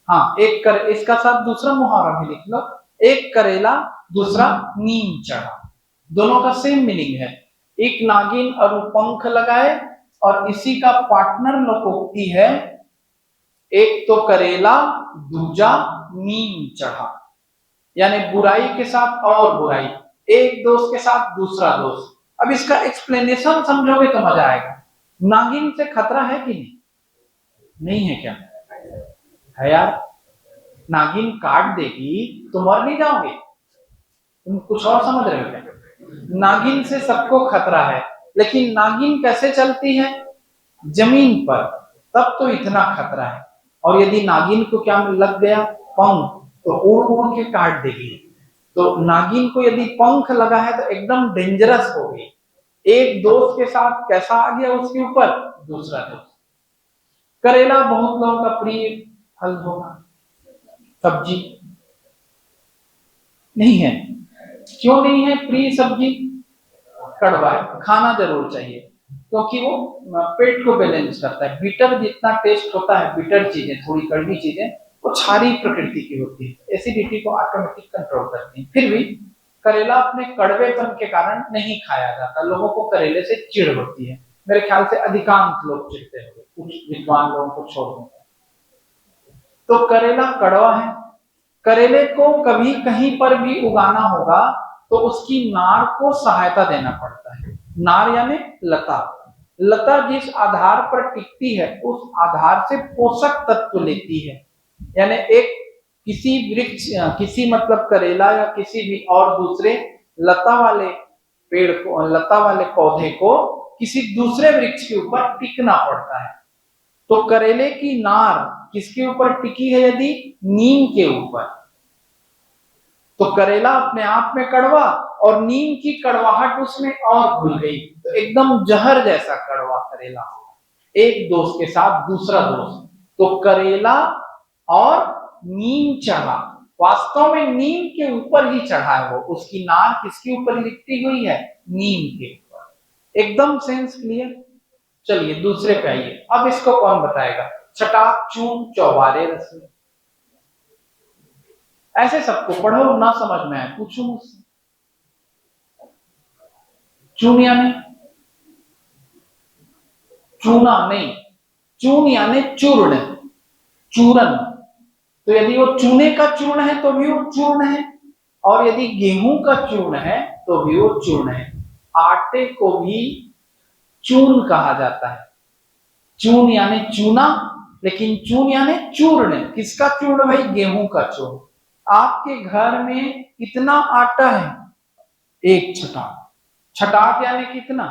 हाँ, इसका साथ दूसरा मुहावरा भी लिख लो। एक करेला दूसरा नीम चढ़ा, दोनों का सेम मीनिंग है। एक नागिन और वो पंख लगाए, और इसी का पार्टनर लोकोक्ति है, एक तो करेला दूजा नीम चढ़ा, यानी बुराई के साथ और बुराई, एक दोस्त के साथ दूसरा दोस्त। अब इसका एक्सप्लेनेशन समझोगे तो मजा आएगा। नागिन से खतरा है कि नहीं? नहीं है क्या? है यार, नागिन काट देगी तो मर नहीं जाओगे? तुम कुछ और समझ रहे हो क्या? नागिन से सबको खतरा है, लेकिन नागिन कैसे चलती है? जमीन पर, तब तो इतना खतरा है। और यदि नागिन को क्या लग गया, पंख, तो उड़ उड़ के काट देगी। तो नागिन को यदि पंख लगा है तो एकदम डेंजरस हो गई। एक दोस्त के साथ कैसा आ गया उसके ऊपर, दूसरा दोस्त। करेला बहुत लोगों का प्रिय फल होगा, सब्जी नहीं है। क्यों नहीं है प्रिय सब्जी? कड़वा है, खाना जरूर चाहिए, क्योंकि वो पेट को बैलेंस करता है। बिटर जितना टेस्ट होता है, बिटर चीजें, थोड़ी कड़वी चीजें, वो क्षारीय प्रकृति की होती है, एसिडिटी को ऑटोमेटिक कंट्रोल करती है। फिर भी करेला अपने कड़वेपन के कारण नहीं खाया जाता, लोगों को करेले से चिढ़ होती है। मेरे ख्याल से अधिकांश लोग चिढ़ते होंगे, कुछ विद्वान लोगों को छोड़ दें। तो करेला कड़वा है। करेले को कभी कहीं पर भी उगाना होगा तो उसकी नार को सहायता देना पड़ता है। नार यानी लता। लता जिस आधार पर टिकती है उस आधार से पोषक तत्व लेती है। यानी एक किसी वृक्ष, किसी मतलब करेला या किसी भी और दूसरे लता वाले पेड़ को, लता वाले पौधे को किसी दूसरे वृक्ष के ऊपर टिकना पड़ता है। तो करेले की नार किसके ऊपर टिकी है? यदि नीम के ऊपर, तो करेला अपने आप में कड़वा, और नीम की कड़वाहट उसमें और घुल गई, तो एकदम जहर जैसा कड़वा करेला होगा। एक दोस्त के साथ दूसरा दोस्त, तो करेला और नीम चढ़ा, वास्तव में नीम के ऊपर ही चढ़ा है वो, उसकी नार किसके ऊपर लिपटी हुई है? नीम के ऊपर। एकदम सेंस क्लियर। चलिए दूसरे पे आइए। अब इसको कौन बताएगा? चटाक चून चौबारे रस्म। ऐसे सबको पढ़ो, ना समझ में आए पूछो मुझसे। चून यानी चूना नहीं, चून यानी चूर्ण, चूरन। तो यदि वो चूने का चूर्ण है तो भी वो चूर्ण है, और यदि गेहूं का चूर्ण है तो भी वो चूर्ण है। आटे को भी चून कहा जाता है। चून यानी चूना, लेकिन चून यानी चूर्ण। किसका चूर्ण भाई? गेहूं का चूर्ण। आपके घर में कितना आटा है? एक छटाक। छटाक यानी कितना?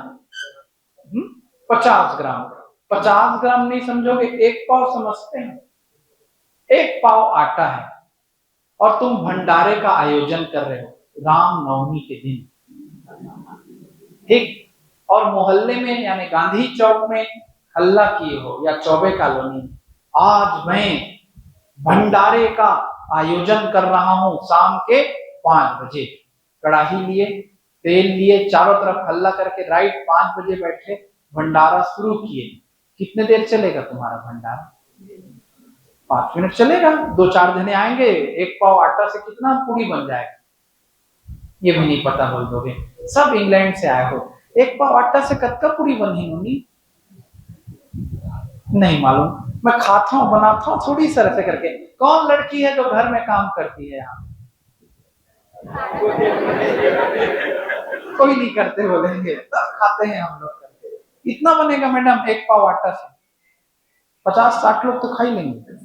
50 ग्राम। 50 ग्राम नहीं समझोगे, एक पाव समझते हैं। एक पाव आटा है, और तुम भंडारे का आयोजन कर रहे हो रामनवमी के दिन, ठीक? और मोहल्ले में यानी गांधी चौक में हल्ला किए हो, या चौबे कॉलोनी में, आज मैं भंडारे का आयोजन कर रहा हूं शाम के 5 बजे। कड़ाही लिए, तेल लिए, चारों तरफ हल्ला करके राइट 5 बजे बैठे, भंडारा शुरू किए। कितने देर चलेगा तुम्हारा भंडारा? 5 मिनट चलेगा। 2-4 जने आएंगे, एक पाव आटा से कितना पूरी बन जाएगा ये भी नहीं पता, बोल दोगे सब इंग्लैंड से आए हो। एक पाव आटा से कत्का पूरी बनी होगी? नहीं मालूम, मैं खाता हूँ बनाता हूँ थोड़ी सर से करके। कौन लड़की है जो घर में काम करती है यहाँ? कोई नहीं करते बोलेंगे, तब खाते हैं हम लोग करके। इतना बनेगा मैडम एक पाव आटा से? 50-60 लोग तो खा ही लेंगे।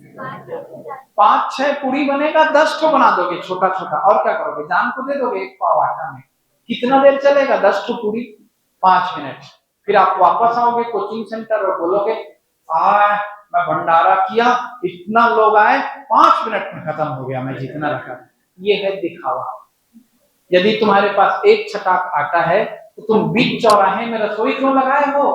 5-6 पूरी बनेगा, 10 ठो बना दोगे छोटा छोटा, और क्या करोगे? जान को दे दोगे एक पाव आटा में। कितना देर चलेगा 10 ठो पूरी? 5 मिनट। फिर आप वापस आओगे कोचिंग सेंटर और बोलोगे मैं भंडारा किया, इतना लोग आए, 5 मिनट में खत्म हो गया मैं जितना रखा। ये है दिखावा। यदि तुम्हारे पास एक छटाक आटा है तो तुम बीच चौराहे में रसोई क्यों लगाए हो?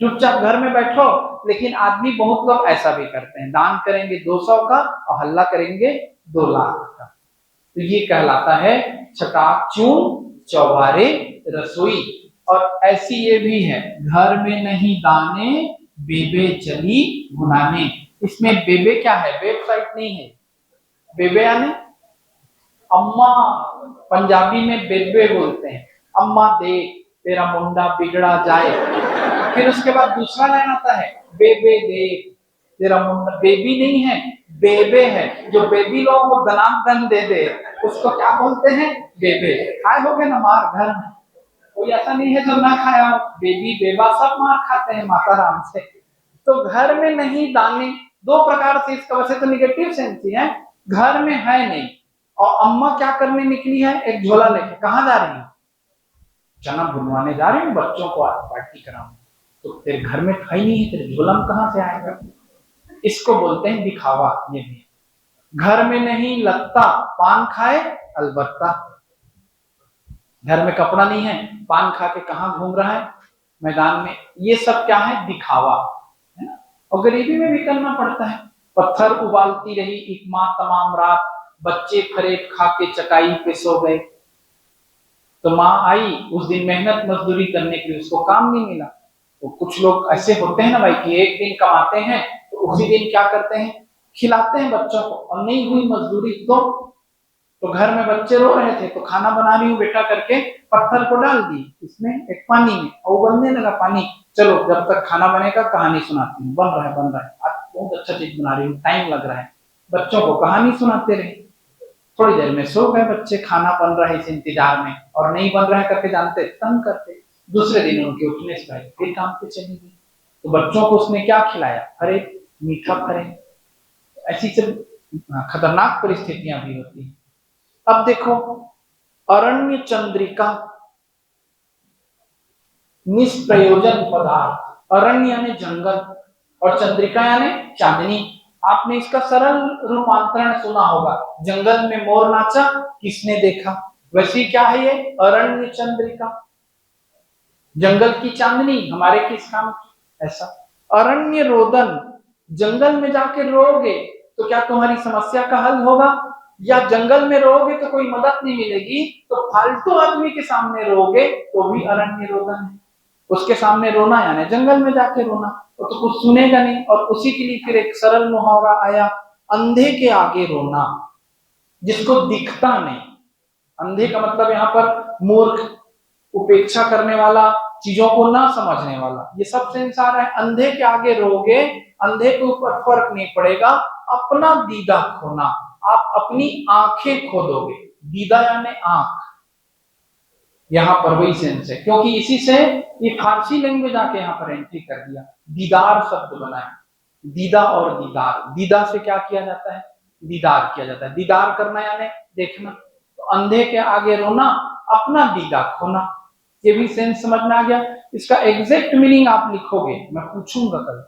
चुपचाप घर में बैठो। लेकिन आदमी बहुत लोग ऐसा भी करते हैं, दान करेंगे 200 का और हल्ला करेंगे 2 लाख का। तो ये कहलाता है छटाक चून चौबारे रसोई। और ऐसी ये भी है, घर में नहीं दाने बेबे चली भुनाने। इसमें बेबे क्या है? वेबसाइट नहीं है। बेबे यानी अम्मा, पंजाबी में बेबे बोलते हैं। अम्मा देख तेरा मुंडा बिगड़ा जाए। फिर उसके बाद दूसरा लाइन आता है, बेबे देख तेरा मुंडा। बेबी नहीं है, बेबे है। जो बेबी लोगों को दनादन दे दे उसको क्या बोलते हैं? बेबे। खाए होगे ना मार घर में? कोई ऐसा नहीं है जो ना खाया हो। बेबी बेबा सब मार खाते हैं माता राम से। तो घर में नहीं दाने, 2 प्रकार से इसका वैसे तो निगेटिव सेंस ही है। घर में है नहीं, और अम्मा क्या करने निकली है? एक झोला लेके। कहाँ जा रही है? चना भुनवाने जा रही हूँ, बच्चों को आज पार्टी कराऊं। तो तेरे घर में है नहीं है, तेरे झोला में कहाँ से आएगा? इसको बोलते हैं दिखावा। ये भी घर में नहीं लगता पान खाए अलबत्ता। घर में कपड़ा नहीं है, पान खा के कहाँ घूम रहा है? मैदान में। ये सब क्या है? दिखावा है ना। और गरीबी में भी करना पड़ता है। पत्थर उबालती रही एक माँ तमाम रात, बच्चे फरेब खा के चटाई पे सो गए। तो माँ आई उस दिन मेहनत मजदूरी करने के लिए, उसको काम नहीं मिला। तो कुछ लोग ऐसे होते हैं ना भाई कि एक दिन कमाते हैं तो उसी दिन क्या करते हैं? खिलाते हैं बच्चों को। और नहीं हुई मजदूरी तो घर में बच्चे रो रहे थे तो खाना बना रही हूँ बेटा करके पत्थर को डाल दी इसमें एक पानी में, और उबलने लगा पानी। चलो जब तक खाना बनेगा कहानी सुनाती हूँ। बन रहा है, आज बहुत अच्छा चीज बना रही हूँ, टाइम लग रहा है। बच्चों को कहानी सुनाते रहे। थोड़ी देर में सो गए बच्चे, खाना बन रहा है इस इंतजार में, और नहीं बन रहा है करके जानते तंग करते। दूसरे दिन उनके उठने से पहले फिर काम पे चली गई। तो बच्चों को उसने क्या खिलाया? फरे, मीठा फरे। ऐसी सब खतरनाक परिस्थितियां भी होती है। अब देखो, अरण्य चंद्रिका निष्प्रयोजन पदार्थ। अरण्य यानी जंगल और चंद्रिका यानी चांदनी। आपने इसका सरल रूपांतरण सुना होगा, जंगल में मोर नाचा किसने देखा। वैसे क्या है ये? अरण्य चंद्रिका, जंगल की चांदनी हमारे किस काम की? ऐसा। अरण्य रोदन, जंगल में जाके रोगे तो क्या तुम्हारी समस्या का हल होगा? या जंगल में रोगे तो कोई मदद नहीं मिलेगी, तो फालतू आदमी के सामने रोगे तो भी अरण्य रोदन है। उसके सामने रोना यानी जंगल में जाके रोना, तो कुछ सुनेगा नहीं। और उसी के लिए फिर एक सरल मुहावरा आया, अंधे के आगे रोना, जिसको दिखता नहीं। अंधे का मतलब यहाँ पर मूर्ख, उपेक्षा करने वाला, चीजों को ना समझने वाला, ये सब सेंस आ रहा है। अंधे के आगे रोगे, अंधे के ऊपर फर्क नहीं पड़ेगा। अपना दीदा खोना, आप अपनी आंखें खो दोगे। दीदा यानी आंख, यहाँ पर वही सेंस है, क्योंकि इसी से ये फारसी लैंग्वेज आके यहाँ पर एंट्री कर दिया। दीदार शब्द बना है, दीदा और दीदार। दीदा से क्या किया जाता है? दीदार किया जाता है। दीदार करना यानी देखना। तो अंधे के आगे रोना, अपना दीदा खोना। ये भी सेंस समझ में आ गया। इसका एग्जैक्ट मीनिंग आप लिखोगे, मैं पूछूंगा कल।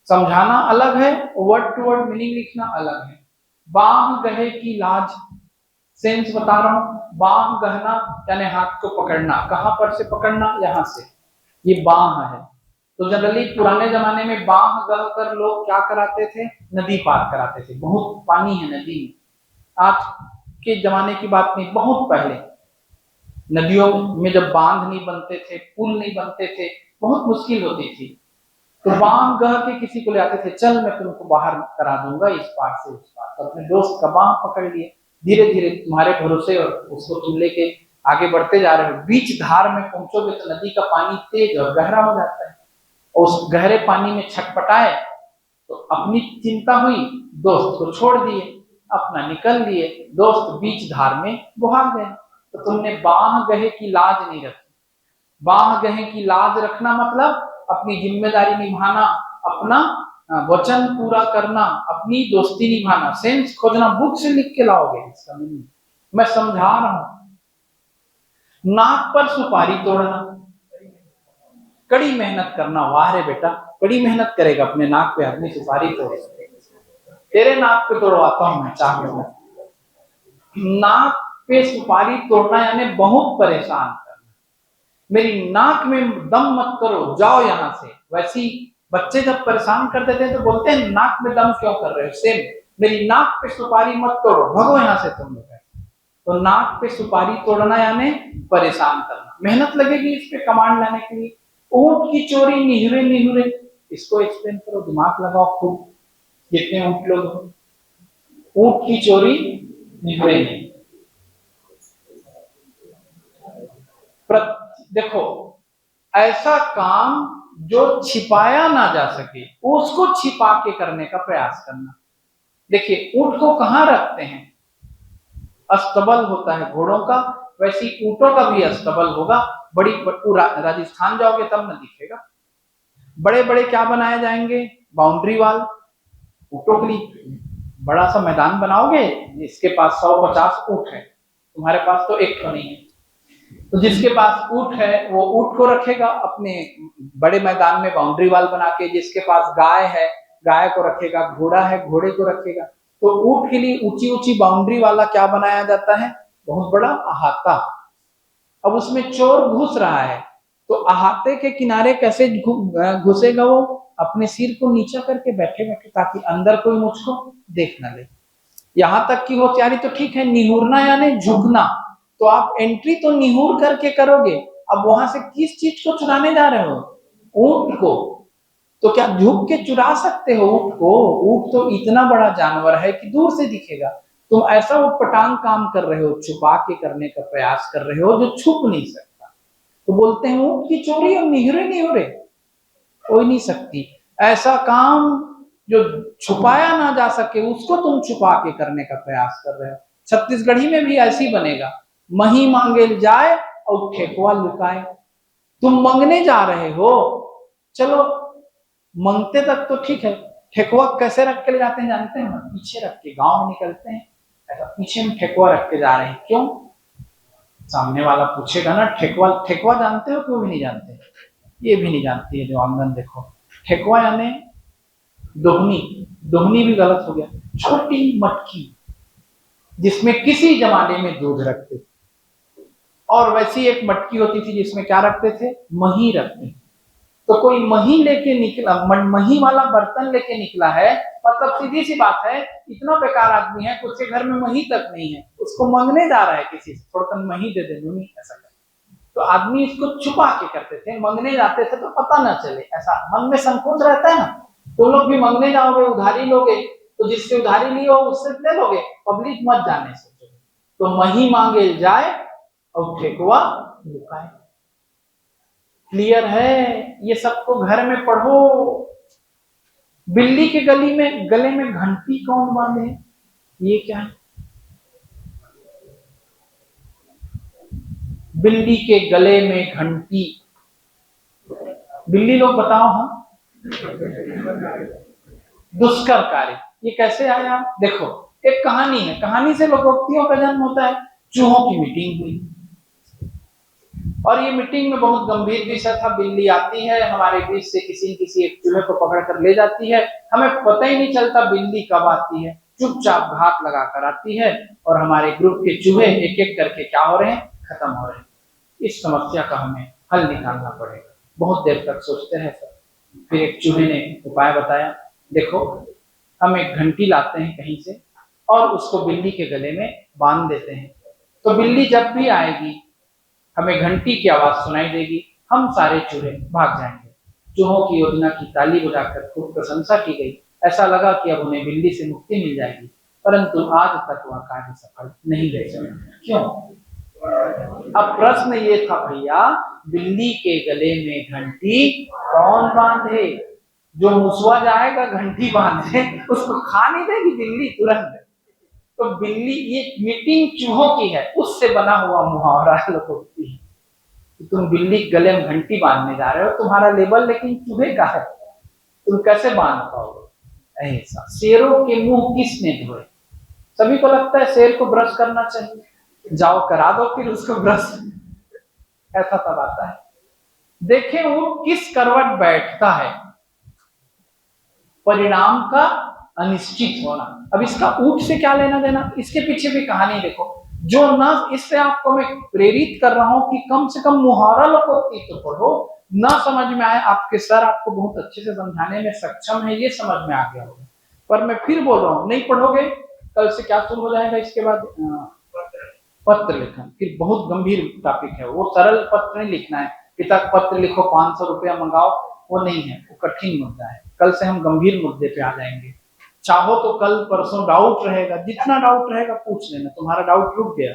समझाना अलग है, वर्ड टू वर्ड मीनिंग लिखना अलग है। बाह गहे की लाज, सेंस बता रहा हूं। बाह गहना यानी हाथ को पकड़ना। कहां पर से पकड़ना? यहां से। ये बाह है। तो जनरली पुराने जमाने में बाह गह कर लोग क्या कराते थे? नदी पार कराते थे। बहुत पानी है नदी में। आज के जमाने की बात नहीं, बहुत पहले नदियों में जब बांध नहीं बनते थे, पुल नहीं बनते थे, बहुत मुश्किल होती थी, तो बांह गह के किसी को ले आते थे, चल मैं तुमको बाहर करा दूंगा इस पार से उस पार। तो अपने दोस्त का बांह पकड़ लिए, धीरे धीरे तुम्हारे भरोसे और उसको तुम लेके आगे बढ़ते जा रहे हो। बीच धार में पहुंचोगे तो नदी का पानी तेज और गहरा हो जाता है, और उस गहरे पानी में छटपटाए तो अपनी चिंता हुई, दोस्त को छोड़ दिए, अपना निकल लिए, दोस्त बीच धार में बुहा गए। तो तुमने बाह गहे की लाज नहीं रखी। बाह गहे की लाज रखना मतलब अपनी जिम्मेदारी निभाना, अपना वचन पूरा करना, अपनी दोस्ती निभाना। सेंस खोजना, बुक से लिख के लाओगे इसका मीनिंग, मैं समझा रहा हूं। नाक पर सुपारी तोड़ना, कड़ी मेहनत करना। वाह रे बेटा, कड़ी मेहनत करेगा, अपने नाक पे आदमी सुपारी तोड़, तेरे नाक पे तोड़वाता हूं मैं चाह के। नाक पे सुपारी तोड़ना यानी बहुत परेशान करना। मेरी नाक में दम मत करो, जाओ यहां से। वैसी बच्चे जब परेशान कर देते हैं तो बोलते हैं नाक में दम क्यों कर रहे हो। सेम, मेरी नाक पे सुपारी मत तोड़ो, भगो यहां से तुम लोग। तो नाक पे सुपारी तोड़ना यानी परेशान करना। मेहनत लगेगी इस पे कमांड लाने के लिए। ऊंट की चोरी निहुरे निहुरे, इसको एक्सप्लेन करो, दिमाग लगाओ खूब, जितने ऊंट लोग हो। ऊंट की चोरी निहुरे नहीं। देखो, ऐसा काम जो छिपाया ना जा सके उसको छिपा के करने का प्रयास करना। देखिए, ऊंट को कहां रखते हैं? अस्तबल होता है घोड़ों का, वैसे ऊंटों का भी अस्तबल होगा। बड़ी राजस्थान जाओगे तब न दिखेगा। बड़े बड़े क्या बनाए जाएंगे? Boundary wall. ऊंटों के लिए बड़ा सा मैदान बनाओगे, जिसके पास 150 ऊंट है, तुम्हारे पास तो एक तो नहीं है, तो जिसके पास ऊंट है वो ऊंट को रखेगा अपने बड़े मैदान में बाउंड्री वाल बना के। जिसके पास गाय है, गाय को रखेगा। घोड़ा है, घोड़े को रखेगा। तो ऊंट के लिए ऊंची ऊंची बाउंड्री वाला क्या बनाया जाता है? बहुत बड़ा अहाता। अब उसमें चोर घुस रहा है, तो अहाते के किनारे कैसे घुसेगा वो? अपने सिर को नीचा करके बैठे बैठे, ताकि अंदर कोई मुझको देख ना ले। यहां तक की होशियारी तो ठीक है। निहुरना यानी झुकना, तो आप एंट्री तो निहुर करके करोगे। अब वहां से किस चीज को चुराने जा रहे हो? ऊंट को। तो क्या झुक के चुरा सकते हो ऊंट को? ऊंट तो इतना बड़ा जानवर है कि दूर से दिखेगा। तुम ऐसा उटपटांग काम कर रहे हो, छुपा के करने का प्रयास कर रहे हो जो छुप नहीं सकता। तो बोलते हैं ऊंट की चोरी और निहुरे निहुरे हो ही नहीं सकती। ऐसा काम जो छुपाया ना जा सके उसको तुम छुपा के करने का प्रयास कर रहे हो। छत्तीसगढ़ी में भी ऐसी बनेगा, मही मांगे जाए और ठेकुआ लुकाए। तुम मंगने जा रहे हो, चलो मंगते तक तो ठीक है। ठेकुआ कैसे रख के ले जाते हैं जानते हैं? पीछे रख के, गांव में निकलते हैं ऐसा पीछे में ठेकुआ रख के जा रहे हैं। क्यों? सामने वाला पूछेगा ना, ठेकुआ ठेकुआ जानते हो? क्यों भी नहीं जानते? ये भी नहीं जानती है जो आंगन। देखो, ठेकुआ यानी दोहनी। दोहनी भी गलत हो गया। छोटी मटकी जिसमें किसी जमाने में दूध रखते थे, और वैसी एक मटकी होती थी जिसमें क्या रखते थे? मही रखते थे। तो कोई मही लेके निकला, मही वाला बर्तन लेके निकला है, मतलब सीधी सी बात है, इतना बेकार आदमी है, उसके घर में मही तक नहीं है, उसको मांगने जा रहा है किसी से, थोड़ा मही दे दे, नहीं ऐसा कर। तो आदमी इसको छुपा के करते थे, मांगने जाते थे तो पता ना चले, ऐसा मन में संकोच रहता है ना। तुम लोग भी मांगने जाओगे, उधारी लोगे, तो जिससे उधारी ली हो उससे ले लोगे, पब्लिक मत जाने से। तो मही मांगे जाए और ठेकुआ लुकाए। क्लियर है? ये सबको घर में पढ़ो। बिल्ली के गले में घंटी कौन बांधे? ये क्या है? बिल्ली के गले में घंटी। बिल्ली लोग बताओ। हाँ, दुष्कर कार्य ये कैसे आया? देखो, एक कहानी है, कहानी से लोकोक्तियों का जन्म होता है। चूहों की मीटिंग हुई, और ये मीटिंग में बहुत गंभीर विषय था। बिल्ली आती है, हमारे बीच से किसी न किसी एक चूहे को पकड़ कर ले जाती है। हमें पता ही नहीं चलता बिल्ली कब आती है, चुपचाप घात लगा कर आती है, और हमारे ग्रुप के चूहे एक एक करके क्या हो रहे हैं? खत्म हो रहे हैं। इस समस्या का हमें हल निकालना पड़ेगा। बहुत देर तक सोचते हैं सब, फिर एक चूहे ने उपाय बताया। देखो, हम एक घंटी लाते हैं कहीं से और उसको बिल्ली के गले में बांध देते हैं, तो बिल्ली जब भी आएगी हमें घंटी की आवाज सुनाई देगी, हम सारे चूहे भाग जाएंगे। चूहों की योजना की ताली बजाकर खूब प्रशंसा की गई। ऐसा लगा कि अब उन्हें बिल्ली से मुक्ति मिल जाएगी, परंतु आज तक वह कार्य सफल नहीं रह सका। क्यों? अब प्रश्न ये था, भैया बिल्ली के गले में घंटी कौन बांधे? जो मुसवा जाएगा घंटी बांधे, उसको खा नहीं देगी बिल्ली तुरंत। तो बिल्ली, ये मीटिंग चूहों की है, उससे बना हुआ मुहावरा है लोकोक्ति है। तुम बिल्ली गले में घंटी बांधने जा रहे हो, तुम्हारा लेबल लेकिन चूहे का है, तुम कैसे बांध पाओगे? ऐसा शेरों के मुंह किसने धोए? सभी को लगता है शेर को ब्रश करना चाहिए, जाओ करा दो फिर उसको ब्रश। ऐसा तब आता है। देखें ऊंट किस करवट बैठता है, परिणाम का अनिश्चित होना। अब इसका ऊंट से क्या लेना देना, इसके पीछे भी कहानी देखो। जो न इससे आपको मैं प्रेरित कर रहा हूं कि कम से कम मुहावरा लोकोक्ति तो पढ़ो, ना समझ में आए, आपके सर आपको बहुत अच्छे से समझाने में सक्षम है, ये समझ में आ गया होगा, पर मैं फिर बोल रहा हूं नहीं पढ़ोगे, कल से क्या शुरू हो जाएगा इसके बाद, पत्र लिखन। फिर बहुत गंभीर टॉपिक है वो, सरल पत्र नहीं लिखना है, पिता पत्र लिखो 500 रुपया मंगाओ, वो नहीं है, वो कठिन मुद्दा है। कल से हम गंभीर मुद्दे पे आ जाएंगे। चाहो तो कल परसों डाउट रहेगा, जितना डाउट रहेगा पूछ लेना। तुम्हारा डाउट रुक गया,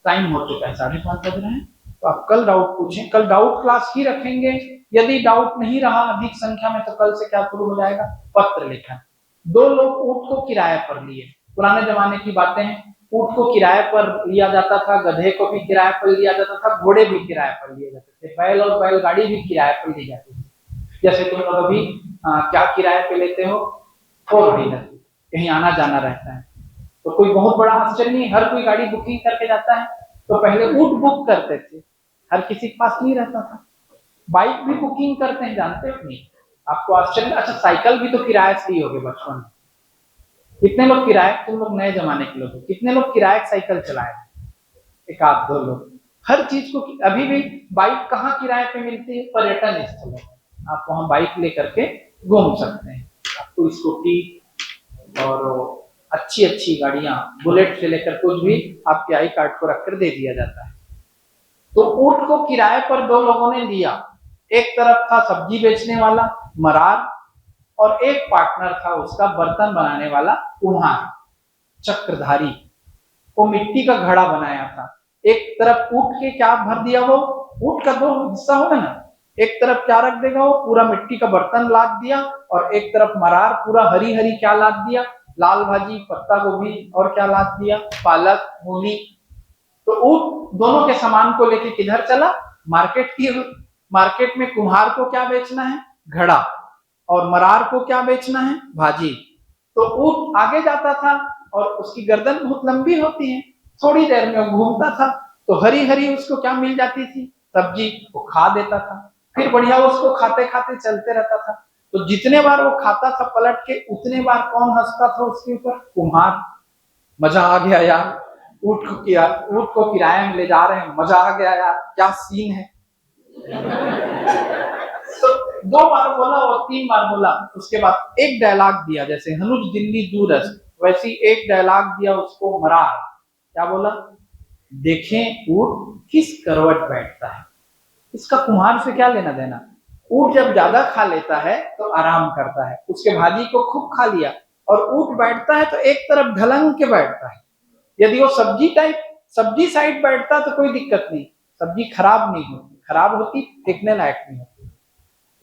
टाइम हो चुका है, 5:30 बज रहे हैं, तो आप कल डाउट पूछें। कल डाउट क्लास ही रखेंगे। यदि डाउट नहीं रहा अधिक संख्या में, तो कल से क्या शुरू हो जाएगा, पत्र लिखन। 2 लोग ऊंट को किराए पर लिए, पुराने जमाने की बातें हैं, ऊंट को किराए पर लिया जाता था, गधे को भी किराए पर लिया जाता था, घोड़े भी किराए पर लिए जाते थे, बैल और बैलगाड़ी भी किराए पर ली जाती थी। जैसे तुम लोग अभी क्या किराए पे लेते हो, 4 व्हीलर, कहीं आना जाना रहता है, तो कोई बहुत बड़ा आश्चर्य नहीं, हर कोई गाड़ी बुकिंग करके जाता है। तो पहले ऊंट बुक करते थे, हर किसी के पास नहीं रहता था। बाइक भी बुकिंग करते हैं, जानते हो नहीं, आपको आश्चर्य। अच्छा, साइकिल भी तो किराए से ही होगे बचपन में। कितने लोग किराए, तुम लोग नए जमाने के लोग, कितने लोग किराए साइकिल चलाए, एक आध 2 लोग। हर चीज को, अभी भी बाइक कहाँ किराए पे मिलती है, पर्यटन स्थलों, आप वहां बाइक लेकर के घूम सकते हैं। आपको स्कूटी और अच्छी अच्छी गाड़ियां, बुलेट से लेकर कुछ भी आपके आई कार्ड को रखकर दे दिया जाता है। तो ऊंट को किराए पर 2 लोगों ने लिया, एक तरफ था सब्जी बेचने वाला मरार, और एक पार्टनर था उसका बर्तन बनाने वाला कुम्हार, चक्रधारी। वो मिट्टी का घड़ा बनाया था। एक तरफ ऊंट के क्या भर दिया, वो ऊंट का 2 हिस्सा होगा ना, एक तरफ क्या रख देगा, वो पूरा मिट्टी का बर्तन लाद दिया, और एक तरफ मरार पूरा हरी हरी क्या लाद दिया, लाल भाजी, पत्ता गोभी, और क्या लाद दिया, पालक, मूली। तो ऊंट दोनों के सामान को लेके किधर चला, मार्केट की। मार्केट में कुम्हार को क्या बेचना है, घड़ा, और मरार को क्या बेचना है, भाजी। तो ऊंट आगे जाता था, और उसकी गर्दन बहुत लंबी होती है, थोड़ी देर में वो घूमता था, तो हरी हरी उसको क्या मिल जाती थी, सब्जी, वो खा देता था। फिर बढ़िया उसको खाते खाते चलते रहता था। तो जितने बार वो खाता था पलट के, उतने बार कौन हंसता था उसके ऊपर, कुम्हार। मजा आ गया यार, ऊंट को किराए में ले जा रहे हैं, मजा आ गया यार, क्या सीन है। तो 2 बार बोला और 3 बार बोला, उसके बाद एक डायलॉग दिया, जैसे हनुज दिल्ली दूरस, वैसी एक डायलॉग दिया उसको मरार। क्या बोला, देखें ऊंट किस करवट बैठता है। इसका कुम्हार से क्या लेना देना। ऊंट जब ज्यादा खा लेता है तो आराम करता है, उसके भाजी को खूब खा लिया, और ऊंट बैठता है तो एक तरफ ढलंग के बैठता है। यदि वो सब्जी साइड बैठता तो कोई दिक्कत नहीं, सब्जी खराब नहीं होती, खराब होती फेंकने लायक नहीं होती।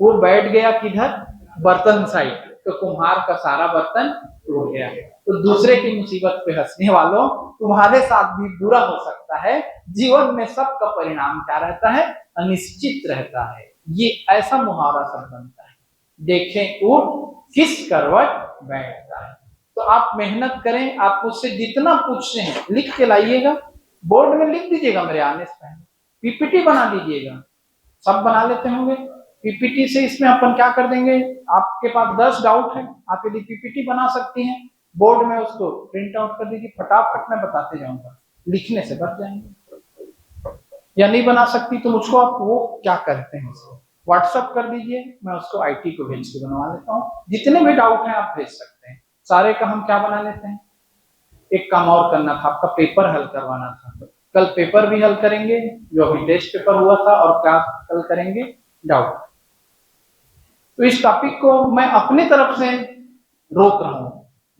वो बैठ गया किधर, बर्तन साइड, तो कुम्हार का सारा बर्तन टूट गया। तो दूसरे की मुसीबत पे हंसने वालों, तुम्हारे साथ भी बुरा हो सकता है। जीवन में सबका परिणाम क्या रहता है, अनिश्चित रहता है। ये ऐसा मुहावरा सब बनता है, देखें ऊंट किस करवट बैठता है। तो आप मेहनत करें, आप मुझसे जितना पूछते हैं लिख के लाइएगा, बोर्ड में लिख दीजिएगा, मेरे आने से पहले पीपीटी बना दीजिएगा। सब बना लेते होंगे पीपीटी से। इसमें अपन क्या कर देंगे, आपके पास 10 डाउट है, आप यदि पीपीटी बना सकती हैं, बोर्ड में उसको प्रिंट आउट कर दीजिए, फटाफट मैं बताते जाऊंगा, लिखने से बच जाएंगे। या नहीं बना सकती तो मुझको आप वो क्या करते हैं, उसको व्हाट्सअप कर दीजिए, मैं उसको आईटी को भेज के बनवा लेता हूँ। जितने भी डाउट हैं आप भेज सकते हैं, सारे का हम क्या बना लेते हैं। एक काम और करना था, आपका पेपर हल करवाना था। कल पेपर भी हल करेंगे, जो अभी टेस्ट पेपर हुआ था, और क्या कल करेंगे, डाउट। तो इस टॉपिक को मैं अपने तरफ से रोक रहा हूं।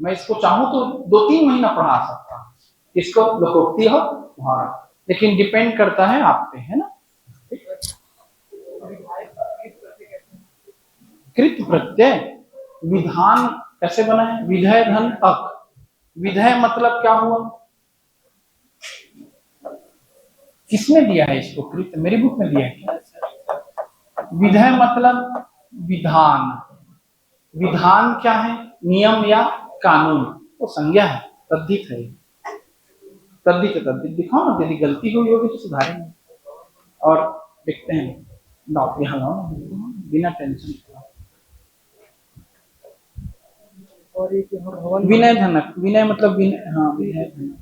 मैं इसको चाहूं तो 2-3 महीना पढ़ा सकता हूं, इसको लोकोक्ति हो मुहावरा, लेकिन डिपेंड करता है आप पे, है ना। कृत प्रत्यय विधान कैसे बना है, विधेय धन अक। विधेय मतलब क्या हुआ, किसने दिया है इसको, कृत मेरी बुक में दिया है क्या। विधेय मतलब विधान। विधान क्या है, नियम या कानून, वो संज्ञा है, तद्धित है। तद्धित दिखाओ ना, यदि गलती हुई होगी तो सुधारेंगे। और देखते हैं लाओ यहाँ लाओ, बिना टेंशन। और एक यहाँ भवन विनय धनक, विनय मतलब विनय, हाँ विनय धनक,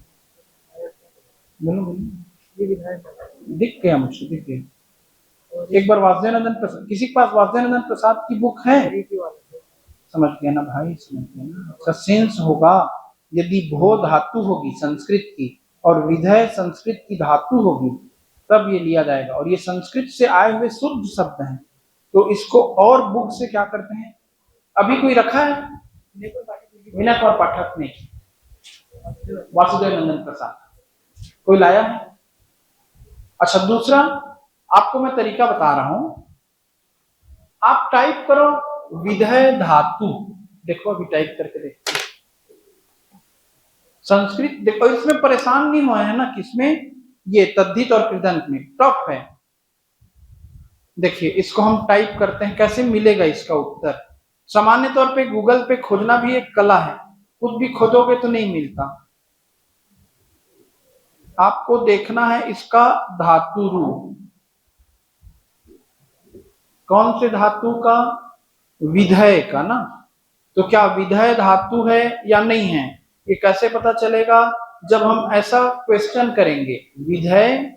बोलो बोलो, ये विधायक दिख गया मुझे, दिख गया। एक बार वासुदेवानंद प्रसाद, किसी के पास वासुदेवानंद प्रसाद की बुक है? समझ गया ना भाई, समझ गया ना। अच्छा सेंस होगा, यदि भो धातु होगी संस्कृत की और विधेय संस्कृत की धातु होगी तब ये लिया जाएगा, और ये संस्कृत से आए हुए शुद्ध शब्द हैं, तो इसको और बुक से क्या करते हैं? अभी कोई रखा है? विनय और पाठक ने, वासुदेवानंद प्रसाद कोई लाया है? अच्छा दूसरा, आपको मैं तरीका बता रहा हूं, आप टाइप करो विधेय धातु, देखो अभी टाइप करके देखो संस्कृत, देखो इसमें परेशान नहीं हुए हैं ना, किसमें? ये तद्धित और कृदंत में टफ है। देखिए इसको हम टाइप करते हैं, कैसे मिलेगा इसका उत्तर? सामान्य तौर पे गूगल पे खोजना भी एक कला है, कुछ भी खोजोगे तो नहीं मिलता। आपको देखना है इसका धातु रूप, कौन से धातु का? विधेय का ना। तो क्या विधेय धातु है या नहीं है, ये कैसे पता चलेगा? जब हम ऐसा क्वेश्चन करेंगे, विधेय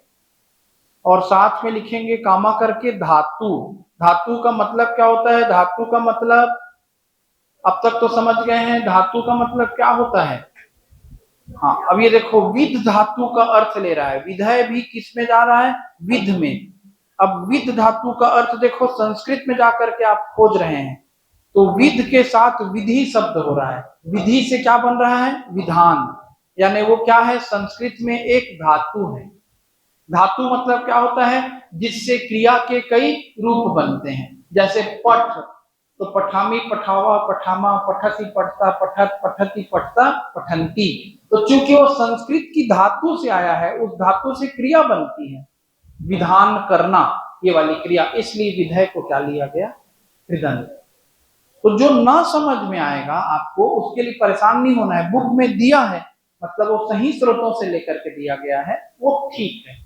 और साथ में लिखेंगे कामा करके धातु। धातु का मतलब क्या होता है? धातु का मतलब अब तक तो समझ गए हैं, धातु का मतलब क्या होता है? हाँ, अब ये देखो विध धातु का अर्थ ले रहा है, विधेय भी किस में जा रहा है? विध में। अब विध धातु का अर्थ देखो संस्कृत में जाकर के आप खोज रहे हैं, तो विध के साथ विधि शब्द हो रहा है, विधि से क्या बन रहा है? विधान, यानी वो क्या है? संस्कृत में एक धातु है। धातु मतलब क्या होता है? जिससे क्रिया के कई रूप बनते हैं, जैसे पठ, तो पठामी, पठावा, पठामा, पठसी, पठता, पठत, पठती, पठता, पठंती। तो चूंकि वो संस्कृत की धातु से आया है, उस धातु से क्रिया बनती है, विधान करना, ये वाली क्रिया, इसलिए विधेय को क्या लिया गया? कृदंत। तो जो ना समझ में आएगा आपको, उसके लिए परेशान नहीं होना है, बुक में दिया है, मतलब वो सही स्रोतों से लेकर के दिया गया है, वो ठीक है।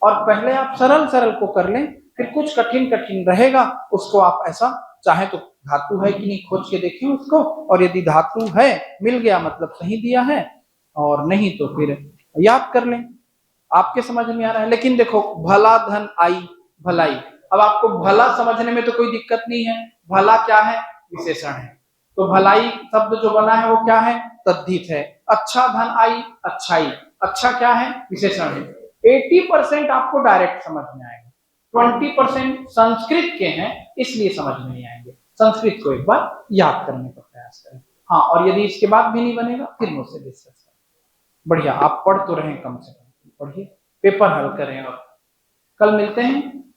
और पहले आप सरल सरल को कर लें, फिर कुछ कठिन कठिन रहेगा उसको आप ऐसा चाहे तो धातु है कि नहीं खोज के देखें उसको, और यदि धातु है मिल गया मतलब सही दिया है, और नहीं तो फिर याद कर लें। आपके समझ में आ रहा है? लेकिन देखो भला धन आई भलाई, अब आपको भला समझने में तो कोई दिक्कत नहीं है, भला क्या है? विशेषण है। तो भलाई शब्द जो बना है वो क्या है? तद्धित है। अच्छा धन आई, अच्छाई, अच्छा क्या है? विशेषण है। 80% आपको डायरेक्ट समझ में आएगा, 20% संस्कृत के हैं इसलिए समझ में नहीं आएंगे। संस्कृत को एक बार याद करने का प्रयास करें। हाँ, और यदि इसके बाद भी नहीं बनेगा फिर मुझसे डिस्कस करें। बढ़िया, आप पढ़ तो रहे कम से कम, पढ़िए, पेपर हल करें, और कल मिलते हैं।